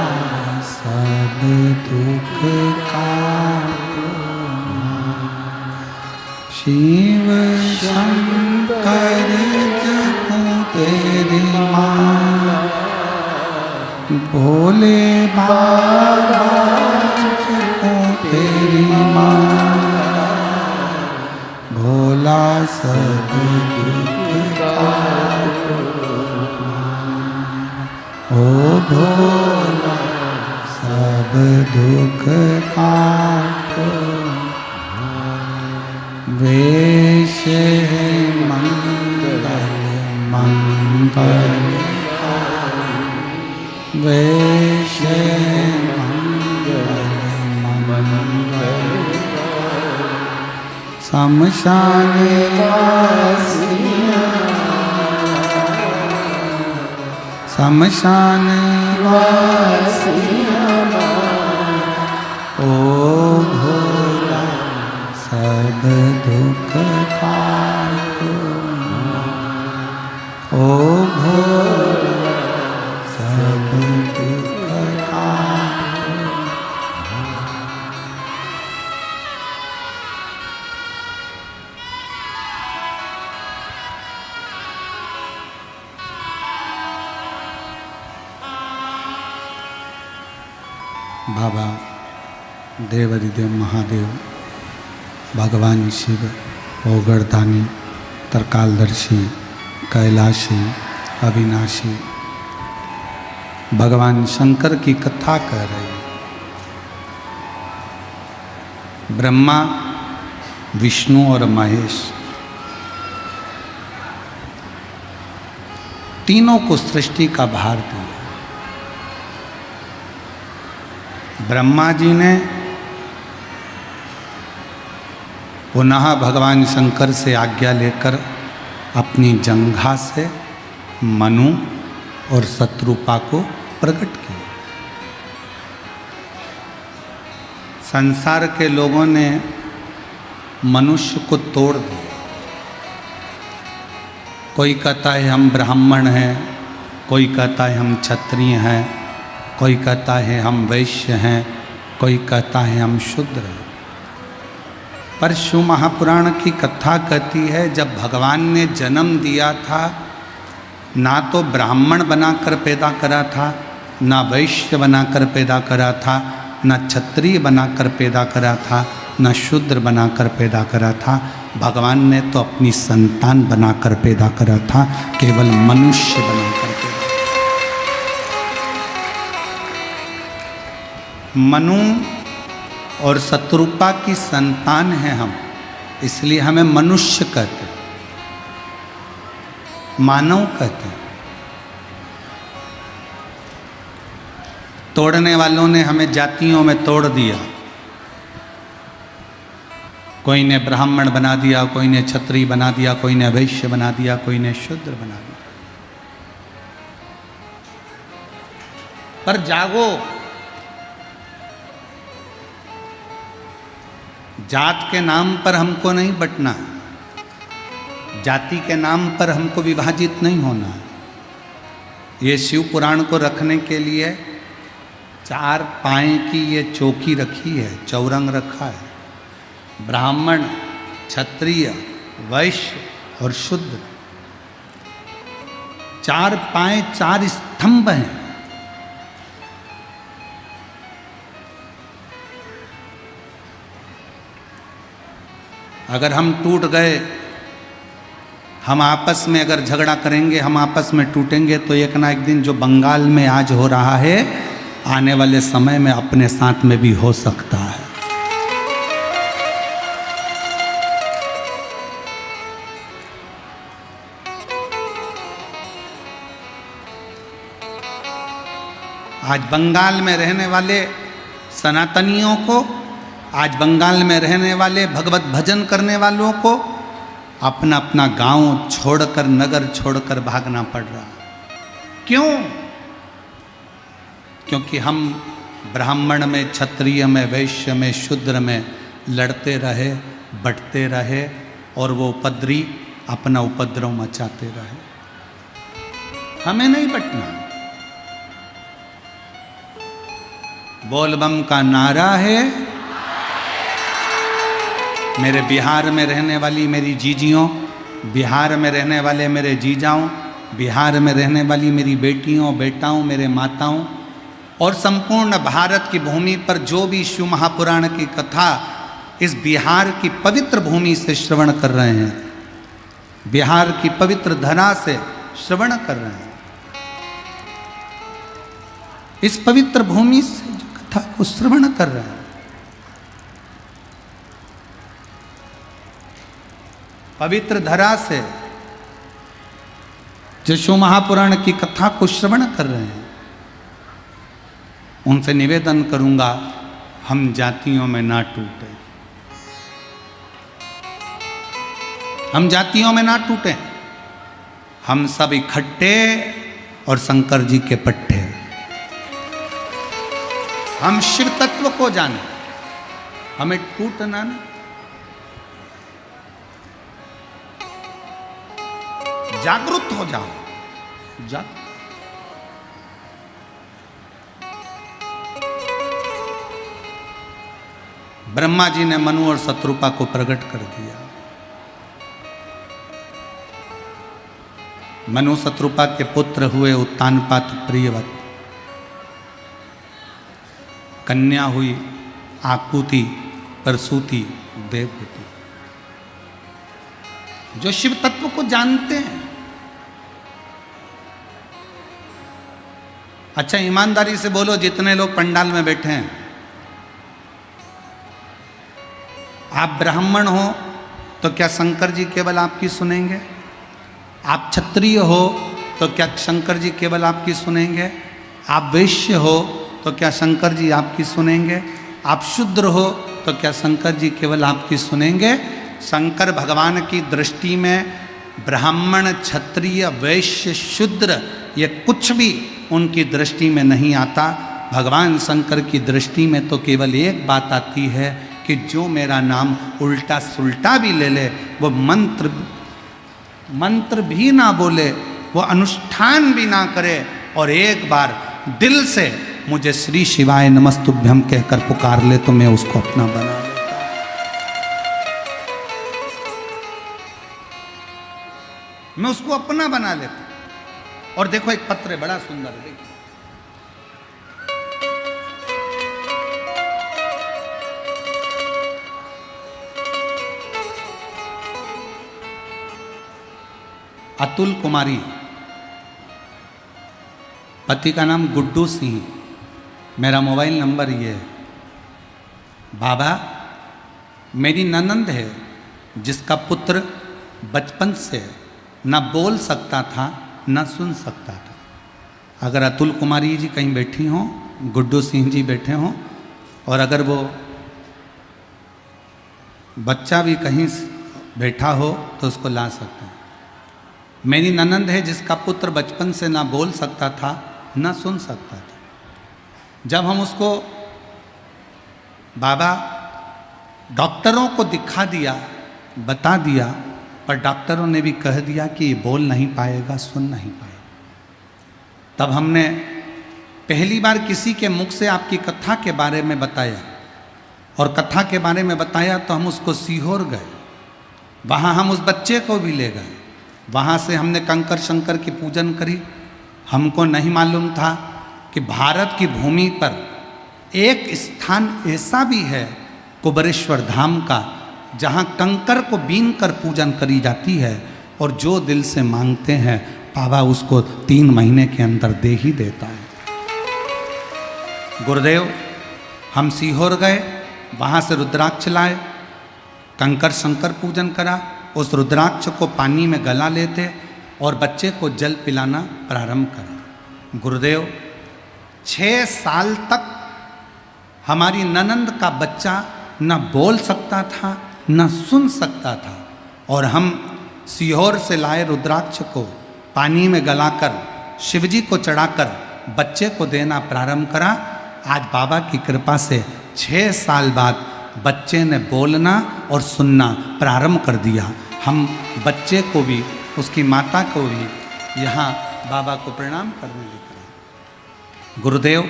सब दुख काटो। शिव शंकर जपो तेरी माँ, भोले बाबा जपो तेरी माँ। भोला सब दुख काटो, ओ भोला सब दुख काटो। वेश है मंगल मंगल, वेश है मंगल मंगल। शमशान वासिया, शमशान वासिया, ओ भोला सब दुख काटो, ओ भोला सब दुख काटो। बाबा देवाधिदेव महादेव, भगवान शिव, ओगरदानी, तरकालदर्शी, कैलाशी, अविनाशी, भगवान शंकर की कथा कह रहे हैं। ब्रह्मा, विष्णु और महेश तीनों को सृष्टि का भार दिया। ब्रह्मा जी ने पुनः भगवान शंकर से आज्ञा लेकर अपनी जंघा से मनु और शत्रुपा को प्रकट किया। संसार के लोगों ने मनुष्य को तोड़ दिया। कोई कहता है हम ब्राह्मण हैं, कोई कहता है हम क्षत्रिय हैं, कोई कहता है हम वैश्य हैं, कोई कहता है हम शूद्र हैं। पर शिव महापुराण की कथा कहती है जब भगवान ने जन्म दिया था ना तो ब्राह्मण बनाकर पैदा करा था, ना वैश्य बनाकर पैदा करा था, ना क्षत्रिय बनाकर पैदा करा था, ना शूद्र बनाकर पैदा करा था। भगवान ने तो अपनी संतान बनाकर पैदा करा था, केवल मनुष्य बनाकर पैदा। मनु और शत्रुपा की संतान है हम, इसलिए हमें मनुष्य कहते हैं, मानव कहते हैं। तोड़ने वालों ने हमें जातियों में तोड़ दिया। कोई ने ब्राह्मण बना दिया, कोई ने क्षत्रिय बना दिया, कोई ने वैश्य बना दिया, कोई ने शूद्र बना दिया। पर जागो, जात के नाम पर हमको नहीं बंटना, जाति के नाम पर हमको विभाजित नहीं होना। ये शिव पुराण को रखने के लिए 4 पाए की ये चौकी रखी है, चौरंग रखा है। ब्राह्मण, क्षत्रिय, वैश्य और शूद्र, 4 पाए, 4 स्तंभ हैं। अगर हम टूट गए, हम आपस में अगर झगड़ा करेंगे, हम आपस में टूटेंगे, तो एक ना एक दिन जो बंगाल में आज हो रहा है, आने वाले समय में अपने साथ में भी हो सकता है। आज बंगाल में रहने वाले सनातनियों को, आज बंगाल में रहने वाले भगवत भजन करने वालों को अपना अपना गांव छोड़कर, नगर छोड़कर भागना पड़ रहा। क्यों? क्योंकि हम ब्राह्मण में, क्षत्रिय में, वैश्य में, शूद्र में लड़ते रहे, बंटते रहे और वो उपद्री अपना उपद्रव मचाते रहे। हमें नहीं बंटना। बोलबम का नारा है। मेरे बिहार में रहने वाली मेरी जीजियों, बिहार में रहने वाले मेरे जीजाओं, बिहार में रहने वाली मेरी बेटियों, बेटाओं, मेरे माताओं और संपूर्ण भारत की भूमि पर जो भी शिव महापुराण की कथा इस बिहार की पवित्र भूमि से श्रवण कर रहे हैं, बिहार की पवित्र धरा से श्रवण कर रहे हैं, इस पवित्र भूमि से जो कथा को श्रवण कर रहे हैं, पवित्र धरा से जो शिव महापुराण की कथा को श्रवण कर रहे हैं, उनसे निवेदन करूंगा हम जातियों में ना टूटे, हम जातियों में ना टूटे, हम सब इकट्ठे और शंकर जी के पट्टे, हम शिव तत्व को जाने, हमें टूटना नहीं। जागरूक हो जाओ, ब्रह्मा जी ने मनु और शत्रुपा को प्रकट कर दिया। मनु शत्रुपा के पुत्र हुए उत्तानपाद प्रियवत, कन्या हुई आकुति, प्रसूति, देवहूति, जो शिव तत्व को जानते हैं। अच्छा ईमानदारी से बोलो, जितने लोग पंडाल में बैठे हैं, आप ब्राह्मण हो तो क्या शंकर जी केवल आपकी सुनेंगे? आप क्षत्रिय हो तो क्या शंकर जी केवल आपकी सुनेंगे? आप वैश्य हो तो तो क्या शंकर जी आपकी सुनेंगे? आप शूद्र हो तो क्या शंकर जी केवल आपकी सुनेंगे? शंकर भगवान की दृष्टि में ब्राह्मण, क्षत्रिय, वैश्य, शूद्र ये कुछ भी उनकी दृष्टि में नहीं आता। भगवान शंकर की दृष्टि में तो केवल एक बात आती है कि जो मेरा नाम उल्टा सुल्टा भी ले ले, वो मंत्र भी ना बोले, वो अनुष्ठान भी ना करे, और एक बार दिल से मुझे श्री शिवाय नमस्तुभ्यम कहकर पुकार ले तो मैं उसको अपना बना लेता। मैं उसको अपना बना लेता। और देखो एक पत्र है बड़ा सुंदर, देखिए अतुल कुमारी, पति का नाम गुड्डू सिंह, मेरा मोबाइल नंबर ये है। बाबा, मेरी ननंद है जिसका पुत्र बचपन से न बोल सकता था न सुन सकता था। अगर अतुल कुमारी जी कहीं बैठी हों, गुड्डू सिंह जी बैठे हों, और अगर वो बच्चा भी कहीं बैठा हो तो उसको ला सकते हैं। मेरी ननंद है जिसका पुत्र बचपन से ना बोल सकता था ना सुन सकता था। जब हम उसको बाबा डॉक्टरों को दिखा दिया, बता दिया, पर डॉक्टरों ने भी कह दिया कि ये बोल नहीं पाएगा, सुन नहीं पाएगा। तब हमने पहली बार किसी के मुख से आपकी कथा के बारे में बताया, और कथा के बारे में बताया तो हम उसको सीहोर गए। वहाँ हम उस बच्चे को भी ले गए। वहाँ से हमने कंकर शंकर की पूजन करी। हमको नहीं मालूम था कि भारत की भूमि पर एक स्थान ऐसा भी है कुबरेश्वर धाम का, जहाँ कंकर को बीन कर पूजन करी जाती है, और जो दिल से मांगते हैं बाबा उसको 3 महीने के अंदर दे ही देता है। गुरुदेव, हम सीहोर गए, वहाँ से रुद्राक्ष लाए, कंकर शंकर पूजन करा, उस रुद्राक्ष को पानी में गला लेते और बच्चे को जल पिलाना प्रारंभ करा। गुरुदेव, 6 साल तक हमारी ननंद का बच्चा न बोल सकता था न सुन सकता था, और हम सीहोर से लाए रुद्राक्ष को पानी में गलाकर शिवजी को चढ़ाकर बच्चे को देना प्रारंभ करा। आज बाबा की कृपा से 6 साल बाद बच्चे ने बोलना और सुनना प्रारंभ कर दिया। हम बच्चे को भी, उसकी माता को भी यहाँ बाबा को प्रणाम करने लगे। गुरुदेव,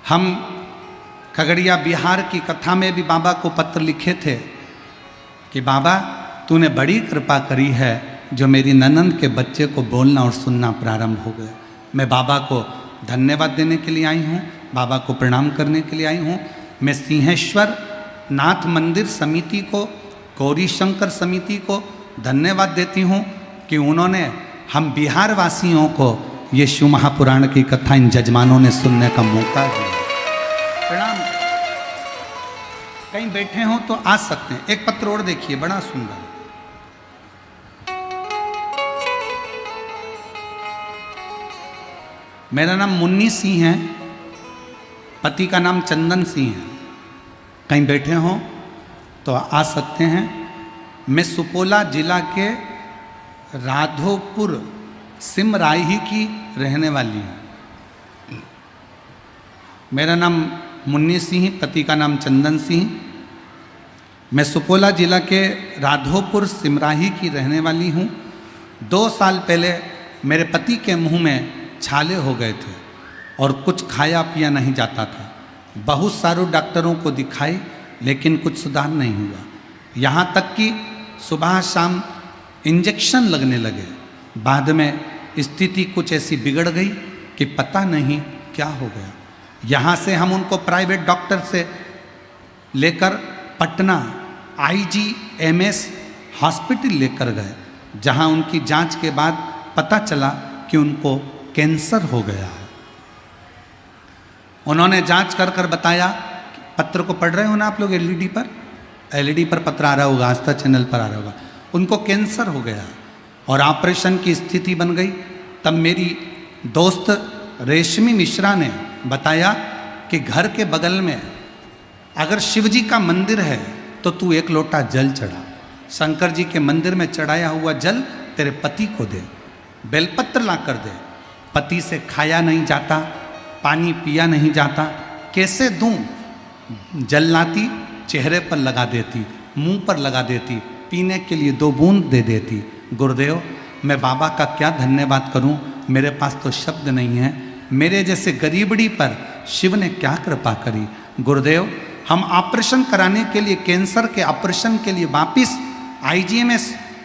हम खगड़िया बिहार की कथा में भी बाबा को पत्र लिखे थे कि बाबा तूने बड़ी कृपा करी है, जो मेरी ननंद के बच्चे को बोलना और सुनना प्रारंभ हो गया। मैं बाबा को धन्यवाद देने के लिए आई हूँ, बाबा को प्रणाम करने के लिए आई हूँ। मैं सिंहेश्वर नाथ मंदिर समिति को, गौरी शंकर समिति को धन्यवाद देती हूँ कि उन्होंने हम बिहार वासियों को ये शिव महापुराण की कथा इन जजमानों ने सुनने का मौका दिया। प्रणाम। कहीं बैठे हो तो आ सकते हैं। एक पत्र और देखिए, बड़ा सुंदर। मेरा नाम मुन्नी सिंह है, पति का नाम चंदन सिंह है। कहीं बैठे हो तो आ सकते हैं। मैं सुपोला जिला के राधोपुर सिमराही की रहने वाली हूँ। मेरा नाम मुन्नी सिंह, पति का नाम चंदन सिंह। मैं सुपोला जिला के राधोपुर सिमराही की रहने वाली हूँ। 2 साल पहले मेरे पति के मुंह में छाले हो गए थे और कुछ खाया पिया नहीं जाता था। बहुत सारे डॉक्टरों को दिखाई, लेकिन कुछ सुधार नहीं हुआ। यहाँ तक कि सुबह शाम इंजेक्शन लगने लगे। बाद में स्थिति कुछ ऐसी बिगड़ गई कि पता नहीं क्या हो गया। यहाँ से हम उनको प्राइवेट डॉक्टर से लेकर पटना IGMS हॉस्पिटल लेकर गए, जहाँ उनकी जांच के बाद पता चला कि उनको कैंसर हो गया है। उन्होंने जांच कर कर बताया, पत्र को पढ़ रहे हो ना आप लोग, LED पर पत्र आ रहा होगा, आस्था चैनल पर आ रहा होगा। उनको कैंसर हो गया और ऑपरेशन की स्थिति बन गई। तब मेरी दोस्त रेशमी मिश्रा ने बताया कि घर के बगल में अगर शिव जी का मंदिर है तो तू एक लोटा जल चढ़ा, शंकर जी के मंदिर में चढ़ाया हुआ जल तेरे पति को दे, बेलपत्र ला कर दे। पति से खाया नहीं जाता, पानी पिया नहीं जाता, कैसे दूं? जल लाती, चेहरे पर लगा देती, मुंह पर लगा देती, पीने के लिए 2 बूंद दे देती। गुरुदेव, मैं बाबा का क्या धन्यवाद करूं, मेरे पास तो शब्द नहीं है। मेरे जैसे गरीबड़ी पर शिव ने क्या कृपा करी। गुरुदेव, हम ऑपरेशन कराने के लिए, कैंसर के ऑपरेशन के लिए वापिस IGMS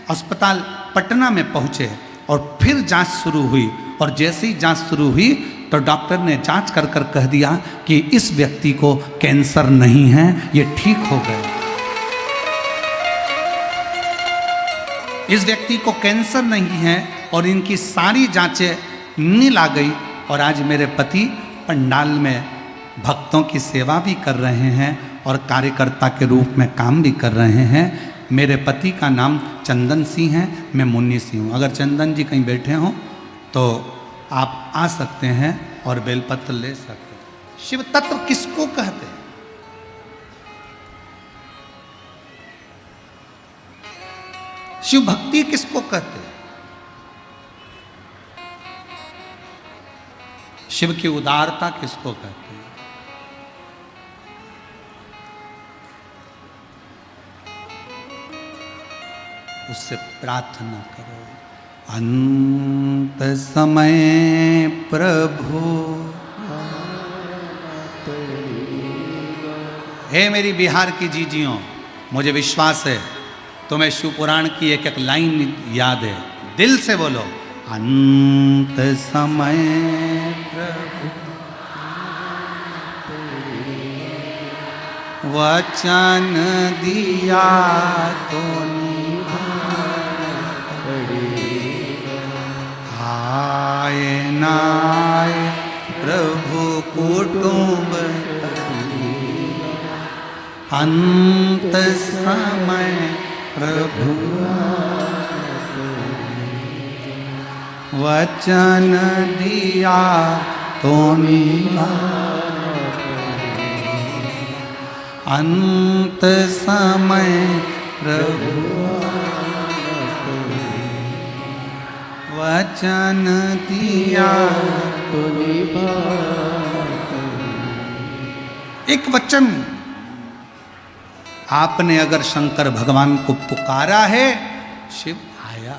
अस्पताल पटना में पहुँचे और फिर जांच शुरू हुई। और जैसे ही जांच शुरू हुई तो डॉक्टर ने जांच कर कर कह दिया कि इस व्यक्ति को कैंसर नहीं है, ये ठीक हो गए। इस व्यक्ति को कैंसर नहीं है और इनकी सारी जांचें नील आ गई। और आज मेरे पति पंडाल में भक्तों की सेवा भी कर रहे हैं और कार्यकर्ता के रूप में काम भी कर रहे हैं। मेरे पति का नाम चंदन सिंह है, मैं मुन्नी सिंह हूँ। अगर चंदन जी कहीं बैठे हों तो आप आ सकते हैं और बेलपत्र ले सकते हैं। शिव तत्व किसको कहते हैं? शिव भक्ति किसको कहते हैं? शिव की उदारता किसको कहते हैं? उससे प्रार्थना करो। अंत समय प्रभु, हे मेरी बिहार की जीजियों, मुझे विश्वास है तुम्हें शिव पुराण की एक एक लाइन याद है। दिल से बोलो, अंत समय प्रभु वचन दिया तो आए नाय प्रभु कुटुंब, अंत समय प्रभु वचन दिया तो अंत समय प्रभु वचन दिया तो एक वचन आपने अगर शंकर भगवान को पुकारा है, शिव आया,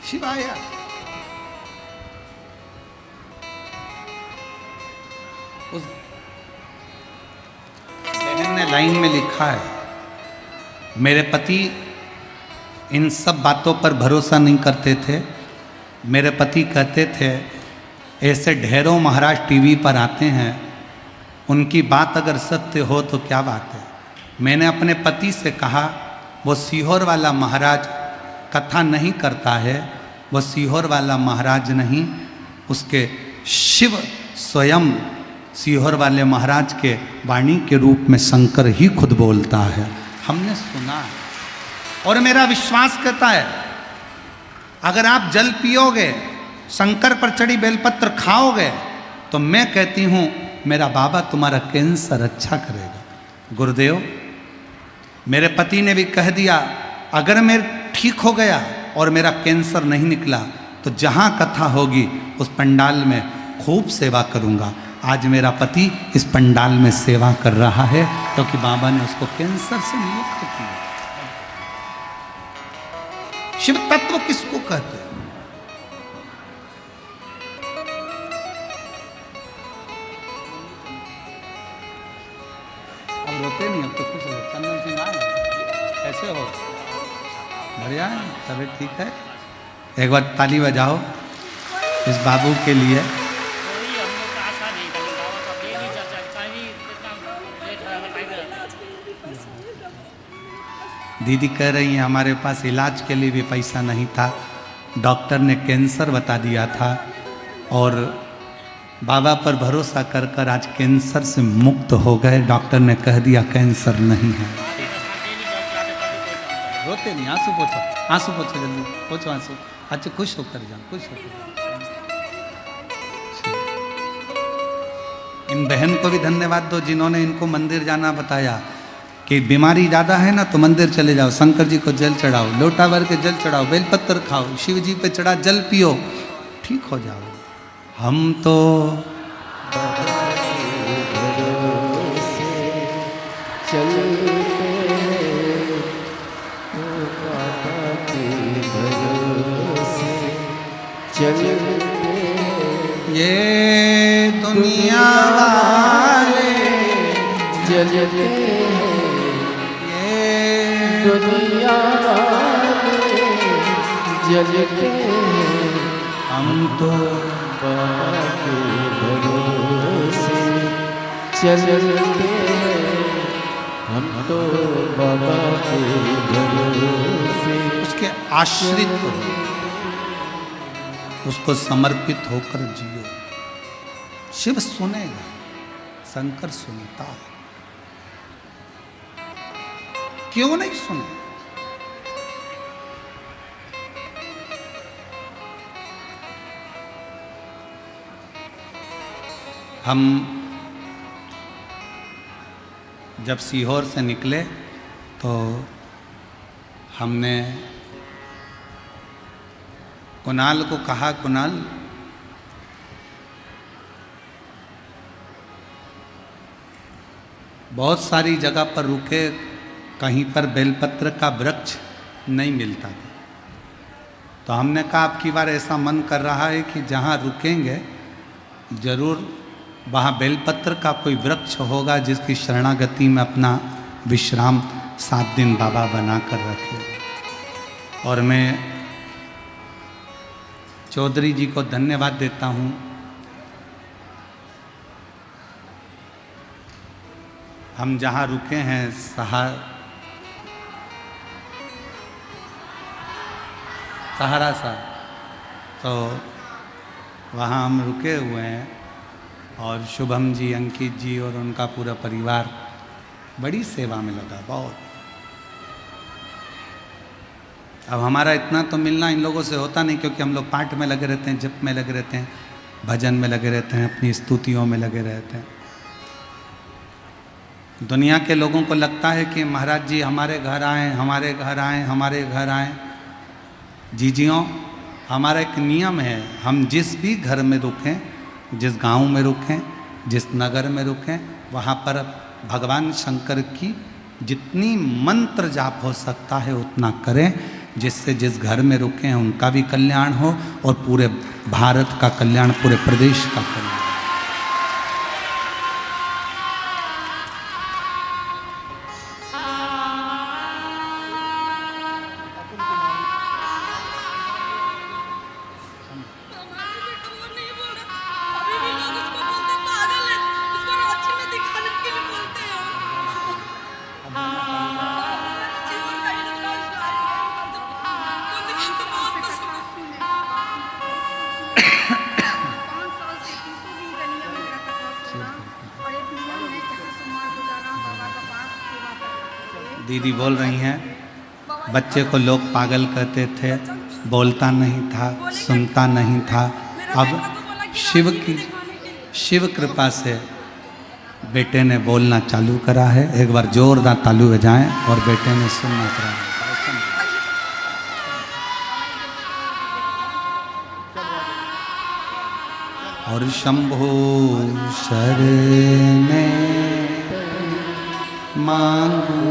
शिव आया। उस बहन ने लाइन में लिखा है, मेरे पति इन सब बातों पर भरोसा नहीं करते थे। मेरे पति कहते थे ऐसे ढेरों महाराज टीवी पर आते हैं, उनकी बात अगर सत्य हो तो क्या बात है। मैंने अपने पति से कहा वो सीहोर वाला महाराज कथा नहीं करता है, वो सीहोर वाला महाराज नहीं, उसके शिव स्वयं सीहोर वाले महाराज के वाणी के रूप में शंकर ही खुद बोलता है। हमने सुना है और मेरा विश्वास कहता है अगर आप जल पियोगे, शंकर पर चढ़ी बेलपत्र खाओगे, तो मैं कहती हूँ मेरा बाबा तुम्हारा कैंसर अच्छा करेगा। गुरुदेव, मेरे पति ने भी कह दिया अगर मैं ठीक हो गया और मेरा कैंसर नहीं निकला तो जहाँ कथा होगी उस पंडाल में खूब सेवा करूँगा। आज मेरा पति इस पंडाल में सेवा कर रहा है क्योंकि बाबा ने उसको कैंसर से मुक्त किया। शिव तत्व किसको कहते हैं? अब रोते नहीं, अब तो खुश हो। चंदन सिंह आए, कैसे हो? बढ़िया है, तबीयत ठीक है? एक बार ताली बजाओ इस बाबू के लिए। दीदी कह रही हैं हमारे पास इलाज के लिए भी पैसा नहीं था, डॉक्टर ने कैंसर बता दिया था और बाबा पर भरोसा कर कर आज कैंसर से मुक्त हो गए। डॉक्टर ने कह दिया कैंसर नहीं है। रोते नहीं, आंसू पोछो, आंसू पोछो, जल्दी पोछो आंसू। अच्छा खुश होकर जाओ, खुश होकर। इन बहन को भी धन्यवाद दो जिन्होंने इनको मंदिर जाना बताया कि बीमारी ज़्यादा है ना तो मंदिर चले जाओ, शंकर जी को जल चढ़ाओ, लोटा भर के जल चढ़ाओ, बेलपत्र खाओ, शिव जी पे चढ़ा जल पियो, ठीक हो जाओ। हम तो चलते ओ बाबा के भरोसे चलते ये दुनिया वाले चलते ये दुनिया वाले जलते हम तो बाबा के भरोसे चलते हम तो बाबा के भरोसे उसके आश्रित हो, उसको समर्पित होकर जियो। शिव सुनेगा, शंकर सुनता है, क्यों नहीं सुने? हम जब सीहोर से निकले तो हमने कुणाल को कहा, कुणाल बहुत सारी जगह पर रुके, कहीं पर बेलपत्र का वृक्ष नहीं मिलता था, तो हमने कहा अब की बार ऐसा मन कर रहा है कि जहाँ रुकेंगे जरूर वहाँ बेलपत्र का कोई वृक्ष होगा जिसकी शरणागति में अपना विश्राम 7 दिन बाबा बना कर रखे। और मैं चौधरी जी को धन्यवाद देता हूँ, हम जहाँ रुके हैं सहारा सा, तो वहाँ हम रुके हुए हैं और शुभम जी, अंकित जी और उनका पूरा परिवार बड़ी सेवा में लगा बहुत। अब हमारा इतना तो मिलना इन लोगों से होता नहीं क्योंकि हम लोग पाठ में लगे रहते हैं, जप में लगे रहते हैं, भजन में लगे रहते हैं, अपनी स्तुतियों में लगे रहते हैं। दुनिया के लोगों को लगता है कि महाराज जी हमारे घर आएँ, हमारे घर आएँ, हमारे घर आएँ। जीजियों, हमारा एक नियम है, हम जिस भी घर में रुकें, जिस गांव में रुकें, जिस नगर में रुकें, वहाँ पर भगवान शंकर की जितनी मंत्र जाप हो सकता है उतना करें, जिससे जिस घर में रुके हैं उनका भी कल्याण हो और पूरे भारत का कल्याण, पूरे प्रदेश का कल्याण। दीदी बोल रही हैं, बच्चे को लोग पागल कहते थे, बोलता नहीं था, सुनता नहीं था। अब शिव कृपा से बेटे ने बोलना चालू करा है। एक बार जोरदार ताली बजाएं और बेटे ने सुनना करा। और शंभो शरणे मांगू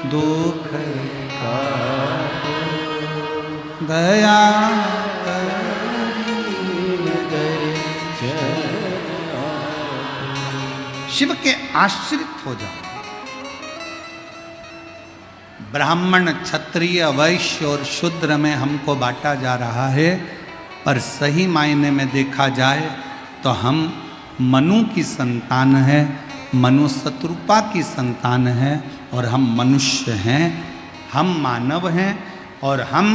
दुख का दया शिव के आश्रित हो जाओ। ब्राह्मण, क्षत्रिय, वैश्य और शूद्र में हमको बांटा जा रहा है, पर सही मायने में देखा जाए तो हम मनु की संतान है, मनु शत्रुपा की संतान है और हम मनुष्य हैं, हम मानव हैं और हम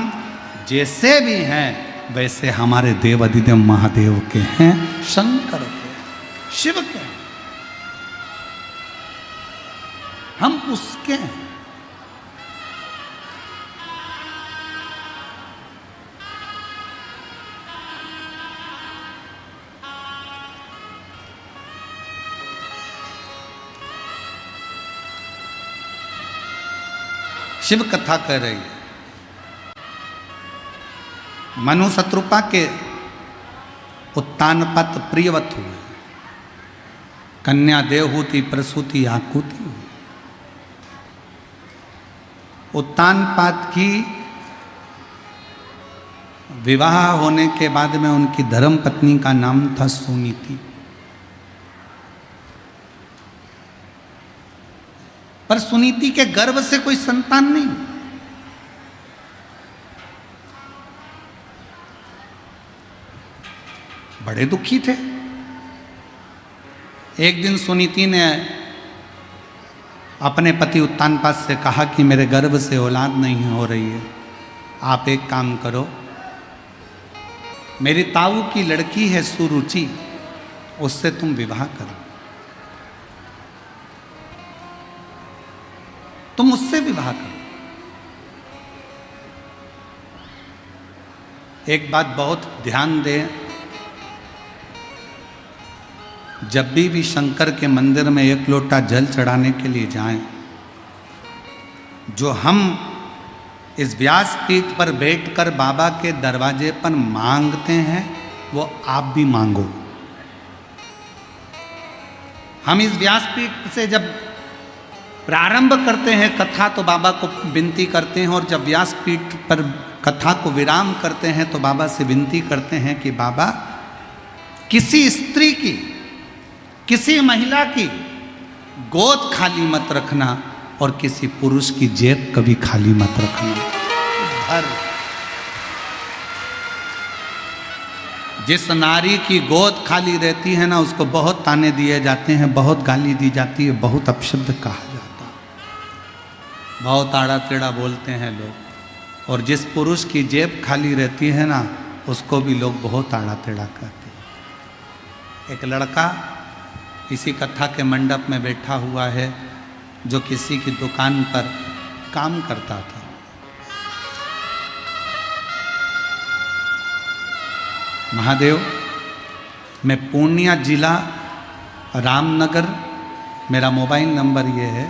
जैसे भी हैं वैसे हमारे देव अधिदेव महादेव के हैं, शंकर के, शिव के, हम उसके हैं। शिव कथा कह रही है। मनु शत्रुपा के उत्तानपात प्रियवत हुए, कन्या देवहूति प्रसूति आकुति हुई। उत्तानपात की विवाह होने के बाद में उनकी धर्म पत्नी का नाम था सुनीति। पर सुनीति के गर्भ से कोई संतान नहीं। बड़े दुखी थे। एक दिन सुनीति ने अपने पति उत्तानपात से कहा कि मेरे गर्भ से औलाद नहीं हो रही है, आप एक काम करो, मेरी ताऊ की लड़की है सुरुचि, उससे तुम विवाह करो, तुम उससे विवाह करो। एक बात बहुत ध्यान दें, जब भी शंकर के मंदिर में एक लोटा जल चढ़ाने के लिए जाएं, जो हम इस व्यासपीठ पर बैठकर बाबा के दरवाजे पर मांगते हैं, वो आप भी मांगो। हम इस व्यासपीठ से जब प्रारंभ करते हैं कथा तो बाबा को विनती करते हैं, और जब व्यासपीठ पर कथा को विराम करते हैं तो बाबा से विनती करते हैं कि बाबा, किसी स्त्री की, किसी महिला की गोद खाली मत रखना, और किसी पुरुष की जेब कभी खाली मत रखना। हर जिस नारी की गोद खाली रहती है ना, उसको बहुत ताने दिए जाते हैं, बहुत गाली दी जाती है, बहुत अपशब्द कहा जाता है, बहुत आड़ा टेढ़ा बोलते हैं लोग। और जिस पुरुष की जेब खाली रहती है ना, उसको भी लोग बहुत आड़ा टेढ़ा कहते हैं। एक लड़का इसी कथा के मंडप में बैठा हुआ है, जो किसी की दुकान पर काम करता था। महादेव, मैं पूर्णिया जिला रामनगर, मेरा मोबाइल नंबर ये है।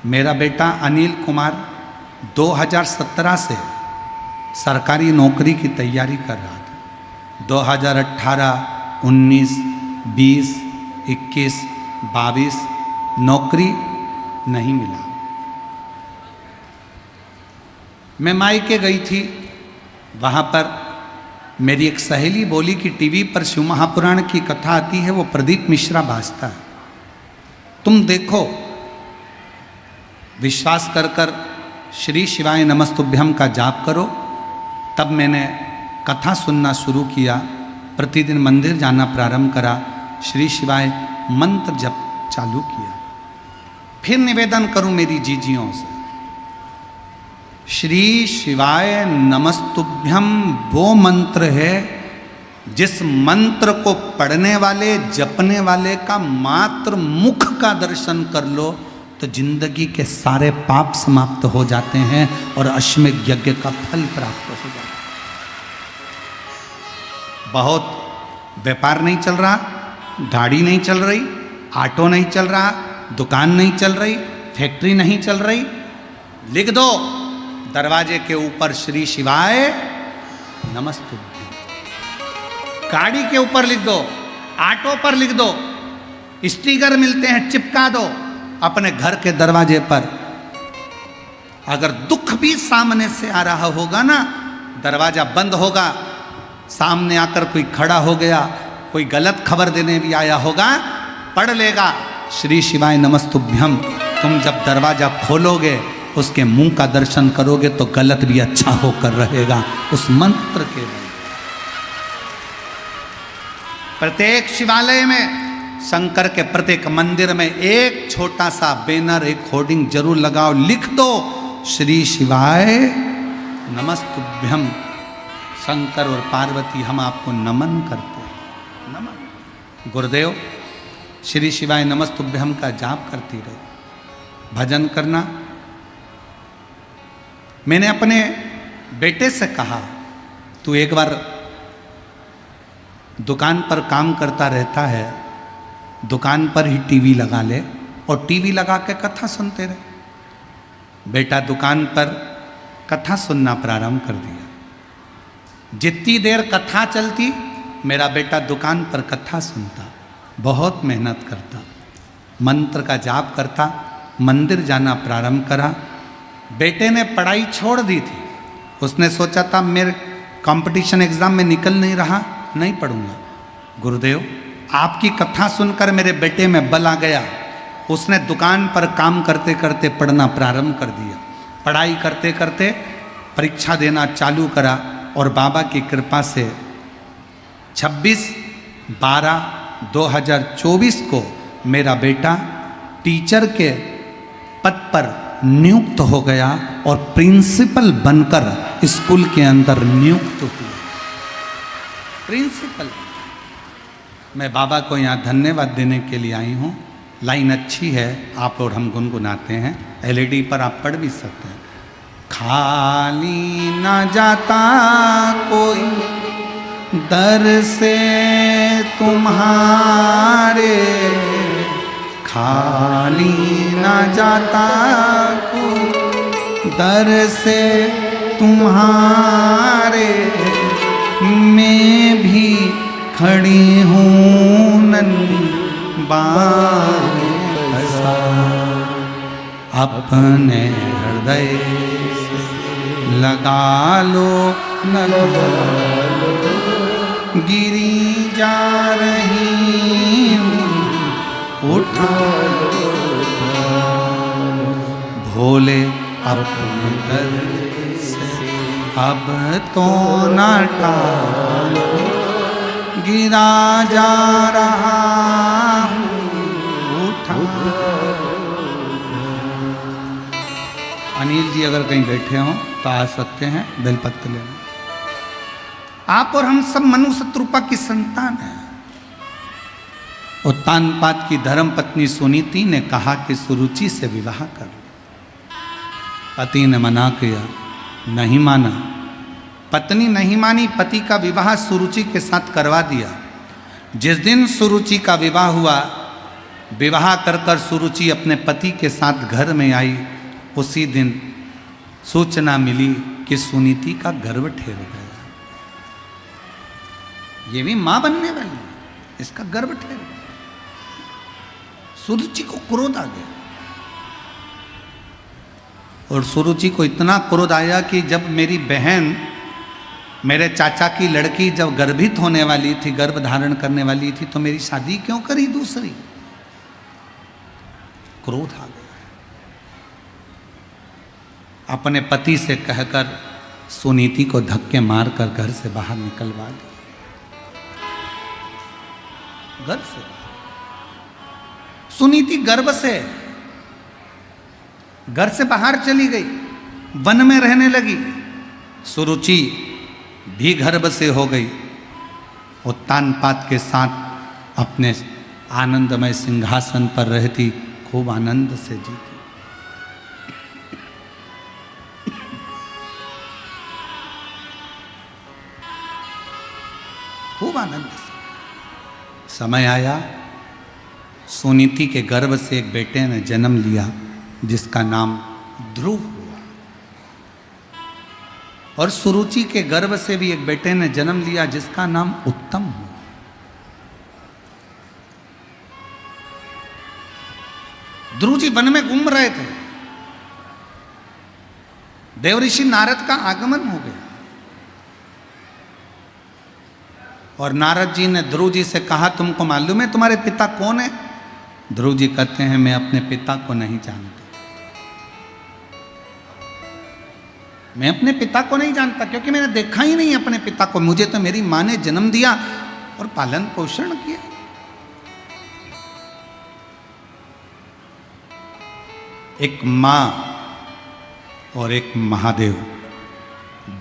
मेरा बेटा अनिल कुमार 2017 से सरकारी नौकरी की तैयारी कर रहा था। 2018, 19, 20, 21, 22 नौकरी नहीं मिला। मैं मायके गई थी, वहाँ पर मेरी एक सहेली बोली कि टीवी पर शिव महापुराण की कथा आती है, वो प्रदीप मिश्रा भाजता है, तुम देखो। विश्वास कर कर श्री शिवाय नमस्तुभ्यम का जाप करो। तब मैंने कथा सुनना शुरू किया, प्रतिदिन मंदिर जाना प्रारंभ करा, श्री शिवाय मंत्र जप चालू किया। फिर निवेदन करूं मेरी जीजियों से, श्री शिवाय नमस्तुभ्यम वो मंत्र है जिस मंत्र को पढ़ने वाले, जपने वाले का मात्र मुख का दर्शन कर लो तो जिंदगी के सारे पाप समाप्त हो जाते हैं और अश्वमेध यज्ञ का फल प्राप्त हो जाता है। बहुत व्यापार नहीं चल रहा, गाड़ी नहीं चल रही, ऑटो नहीं चल रहा, दुकान नहीं चल रही, फैक्ट्री नहीं चल रही, लिख दो दरवाजे के ऊपर श्री शिवाय नमस्तुभ्यम। गाड़ी के ऊपर लिख दो, ऑटो पर लिख दो, स्टिकर मिलते हैं चिपका दो अपने घर के दरवाजे पर। अगर दुख भी सामने से आ रहा होगा ना, दरवाजा बंद होगा, सामने आकर कोई खड़ा हो गया, कोई गलत खबर देने भी आया होगा, पढ़ लेगा श्री शिवाय नमस्तुभ्यम। तुम जब दरवाजा खोलोगे, उसके मुंह का दर्शन करोगे तो गलत भी अच्छा होकर रहेगा उस मंत्र के लिए। प्रत्येक शिवालय में, शंकर के प्रत्येक मंदिर में एक छोटा सा बैनर, एक होर्डिंग जरूर लगाओ, लिख दो श्री शिवाय नमस्तुभ्यम। शंकर और पार्वती हम आपको नमन करते हैं, नमन। गुरुदेव, श्री शिवाय नमस्तुभ्यम का जाप करती रहे, भजन करना। मैंने अपने बेटे से कहा, तू एक बार दुकान पर काम करता रहता है, दुकान पर ही टीवी लगा ले और टीवी लगा के कथा सुनते रहे। बेटा दुकान पर कथा सुनना प्रारंभ कर दिया। जितनी देर कथा चलती मेरा बेटा दुकान पर कथा सुनता, बहुत मेहनत करता, मंत्र का जाप करता, मंदिर जाना प्रारंभ करा। बेटे ने पढ़ाई छोड़ दी थी, उसने सोचा था मेरे कंपटीशन एग्जाम में निकल नहीं रहा, नहीं पढ़ूंगा। गुरुदेव आपकी कथा सुनकर मेरे बेटे में बल आ गया, उसने दुकान पर काम करते करते पढ़ना प्रारंभ कर दिया। पढ़ाई करते करते परीक्षा देना चालू करा और बाबा की कृपा से 26/12/2024 को मेरा बेटा टीचर के पद पर नियुक्त हो गया और प्रिंसिपल बनकर स्कूल के अंदर नियुक्त हुआ। प्रिंसिपल। मैं बाबा को यहाँ धन्यवाद देने के लिए आई हूँ। लाइन अच्छी है, आप और हम गुनगुनाते हैं, एलईडी पर आप पढ़ भी सकते हैं। खाली न जाता कोई दर से तुम्हारे, खाली न जाता कोई दर से तुम्हारे, मैं भी खड़ी हूँ नन्ही बाहें पसार, अपने हृदय से लगा लो न लगा लो, गिरी जा रही हूँ उठा लो, भोले अपने दर से अब तो न टालो, गिरा जा रहा हूँ उठा। अनिल जी अगर कहीं बैठे हों तो आ सकते हैं, बेलपत्र लेना। आप और हम सब मनु शत्रुपा की संतान हैं। उत्तानपाद की धर्म पत्नी सुनीति ने कहा कि सुरुचि से विवाह कर। पति ने मना किया, नहीं माना। पत्नी नहीं मानी, पति का विवाह सुरुचि के साथ करवा दिया। जिस दिन सुरुचि का विवाह हुआ, विवाह कर कर सुरुचि अपने पति के साथ घर में आई, उसी दिन सूचना मिली कि सुनीति का गर्भ ठहर गया। ये भी मां बनने वाली, इसका गर्भ ठहर गया। सुरुचि को क्रोध आ गया और सुरुचि को इतना क्रोध आया कि जब मेरी बहन, मेरे चाचा की लड़की जब गर्भित होने वाली थी, गर्भ धारण करने वाली थी, तो मेरी शादी क्यों करी दूसरी? क्रोध आ गया। अपने पति से कहकर सुनीति को धक्के मारकर घर से बाहर निकलवा दिया। घर से सुनीति गर्भ से घर से बाहर चली गई, वन में रहने लगी। सुरुचि भी गर्भ से हो गई। उत्तानपाद के साथ अपने आनंदमय सिंहासन पर रहती, खूब आनंद से जीती। खूब आनंद से। समय आया, सुनीति के गर्भ से एक बेटे ने जन्म लिया जिसका नाम ध्रुव हुआ, और सुरुचि के गर्भ से भी एक बेटे ने जन्म लिया जिसका नाम उत्तम हुआ। ध्रुव जी वन में घूम रहे थे, देवऋषि नारद का आगमन हो गया और नारद जी ने ध्रुव जी से कहा, तुमको मालूम है तुम्हारे पिता कौन है? ध्रुव जी कहते हैं, मैं अपने पिता को नहीं जानता। मैं अपने पिता को नहीं जानता क्योंकि मैंने देखा ही नहीं अपने पिता को। मुझे तो मेरी माँ ने जन्म दिया और पालन पोषण किया। एक माँ और एक महादेव,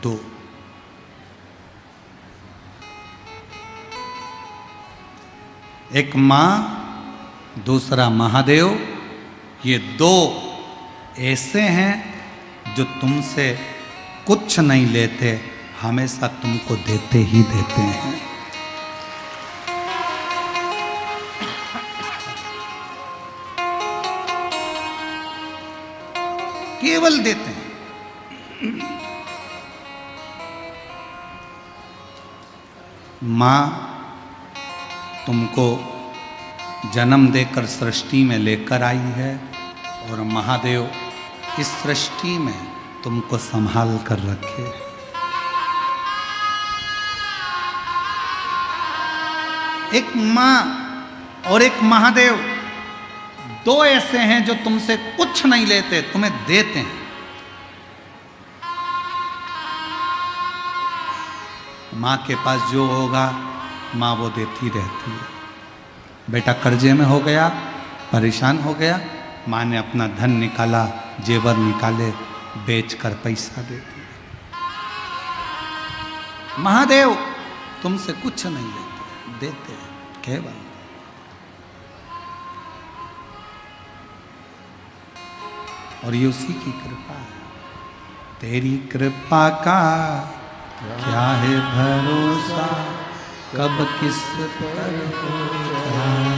दो। एक माँ, दूसरा महादेव, ये दो ऐसे हैं जो तुमसे कुछ नहीं लेते, हमेशा तुमको देते ही देते हैं। केवल केवल देते हैं। माँ तुमको जन्म देकर सृष्टि में लेकर आई है और महादेव इस सृष्टि में तुमको संभाल कर रखे। एक माँ और एक महादेव दो ऐसे हैं जो तुमसे कुछ नहीं लेते, तुम्हें देते हैं। माँ के पास जो होगा माँ वो देती रहती है। बेटा कर्जे में हो गया, परेशान हो गया, माँ ने अपना धन निकाला, जेवर निकाले, बेचकर पैसा देती है। महादेव तुमसे कुछ नहीं लेते, देते हैं केवल। और ये उसी की कृपा है। तेरी कृपा का क्या है भरोसा, कब किस पर हो जाए,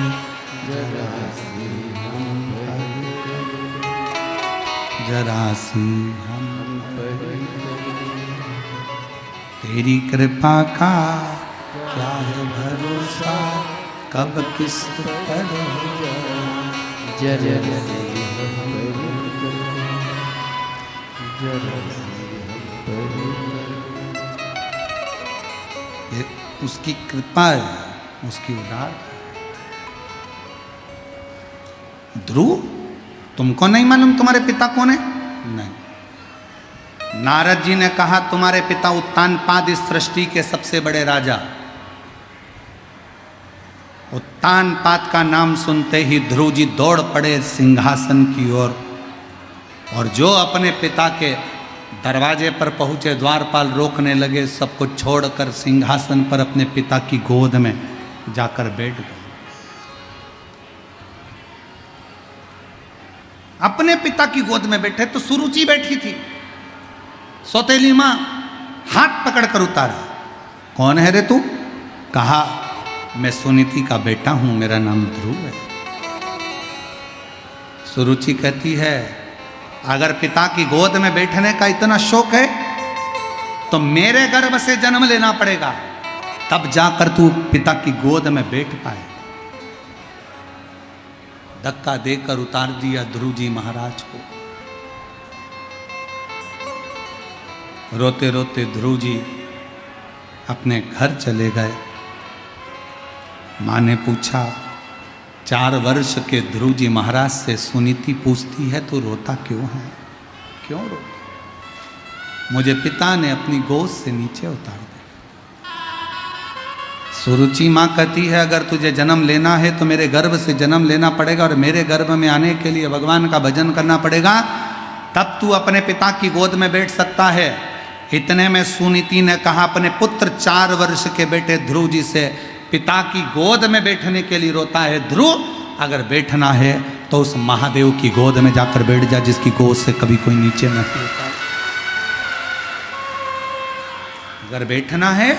जरा सी हम तेरी कृपा का क्या है भरोसा, कब किस पर हो जाए, जरा ये उसकी कृपा है, उसकी उदार। ध्रुव तुमको नहीं मालूम तुम्हारे पिता कौन है? नहीं। नारद जी ने कहा तुम्हारे पिता उत्तानपाद इस सृष्टि के सबसे बड़े राजा। उत्तानपाद का नाम सुनते ही ध्रुव जी दौड़ पड़े सिंहासन की ओर, और जो अपने पिता के दरवाजे पर पहुंचे द्वारपाल रोकने लगे, सबको छोड़कर सिंहासन पर अपने पिता की गोद में जाकर बैठ गए। अपने पिता की गोद में बैठे तो सुरुचि बैठी थी, सौतेली मां हाथ पकड़कर उतारा। कौन है रे तू? कहा मैं सुनीति का बेटा हूं, मेरा नाम ध्रुव है। सुरुचि कहती है अगर पिता की गोद में बैठने का इतना शौक है तो मेरे गर्भ से जन्म लेना पड़ेगा, तब जाकर तू पिता की गोद में बैठ पाए। धक्का देकर उतार दिया ध्रुव जी महाराज को। रोते रोते ध्रुव जी अपने घर चले गए। माँ ने पूछा, 4 वर्ष के ध्रुव जी महाराज से सुनीति पूछती है तो रोता क्यों है? क्यों रोता? मुझे पिता ने अपनी गोद से नीचे उतार दिया। सुरुचि माँ कहती है अगर तुझे जन्म लेना है तो मेरे गर्भ से जन्म लेना पड़ेगा, और मेरे गर्भ में आने के लिए भगवान का भजन करना पड़ेगा, तब तू अपने पिता की गोद में बैठ सकता है। इतने में सुनीति ने कहा अपने पुत्र 4 वर्ष के बेटे ध्रुव जी से, पिता की गोद में बैठने के लिए रोता है ध्रुव, अगर बैठना है तो उस महादेव की गोद में जाकर बैठ जा जिसकी गोद से कभी कोई नीचे नहीं होता। अगर बैठना है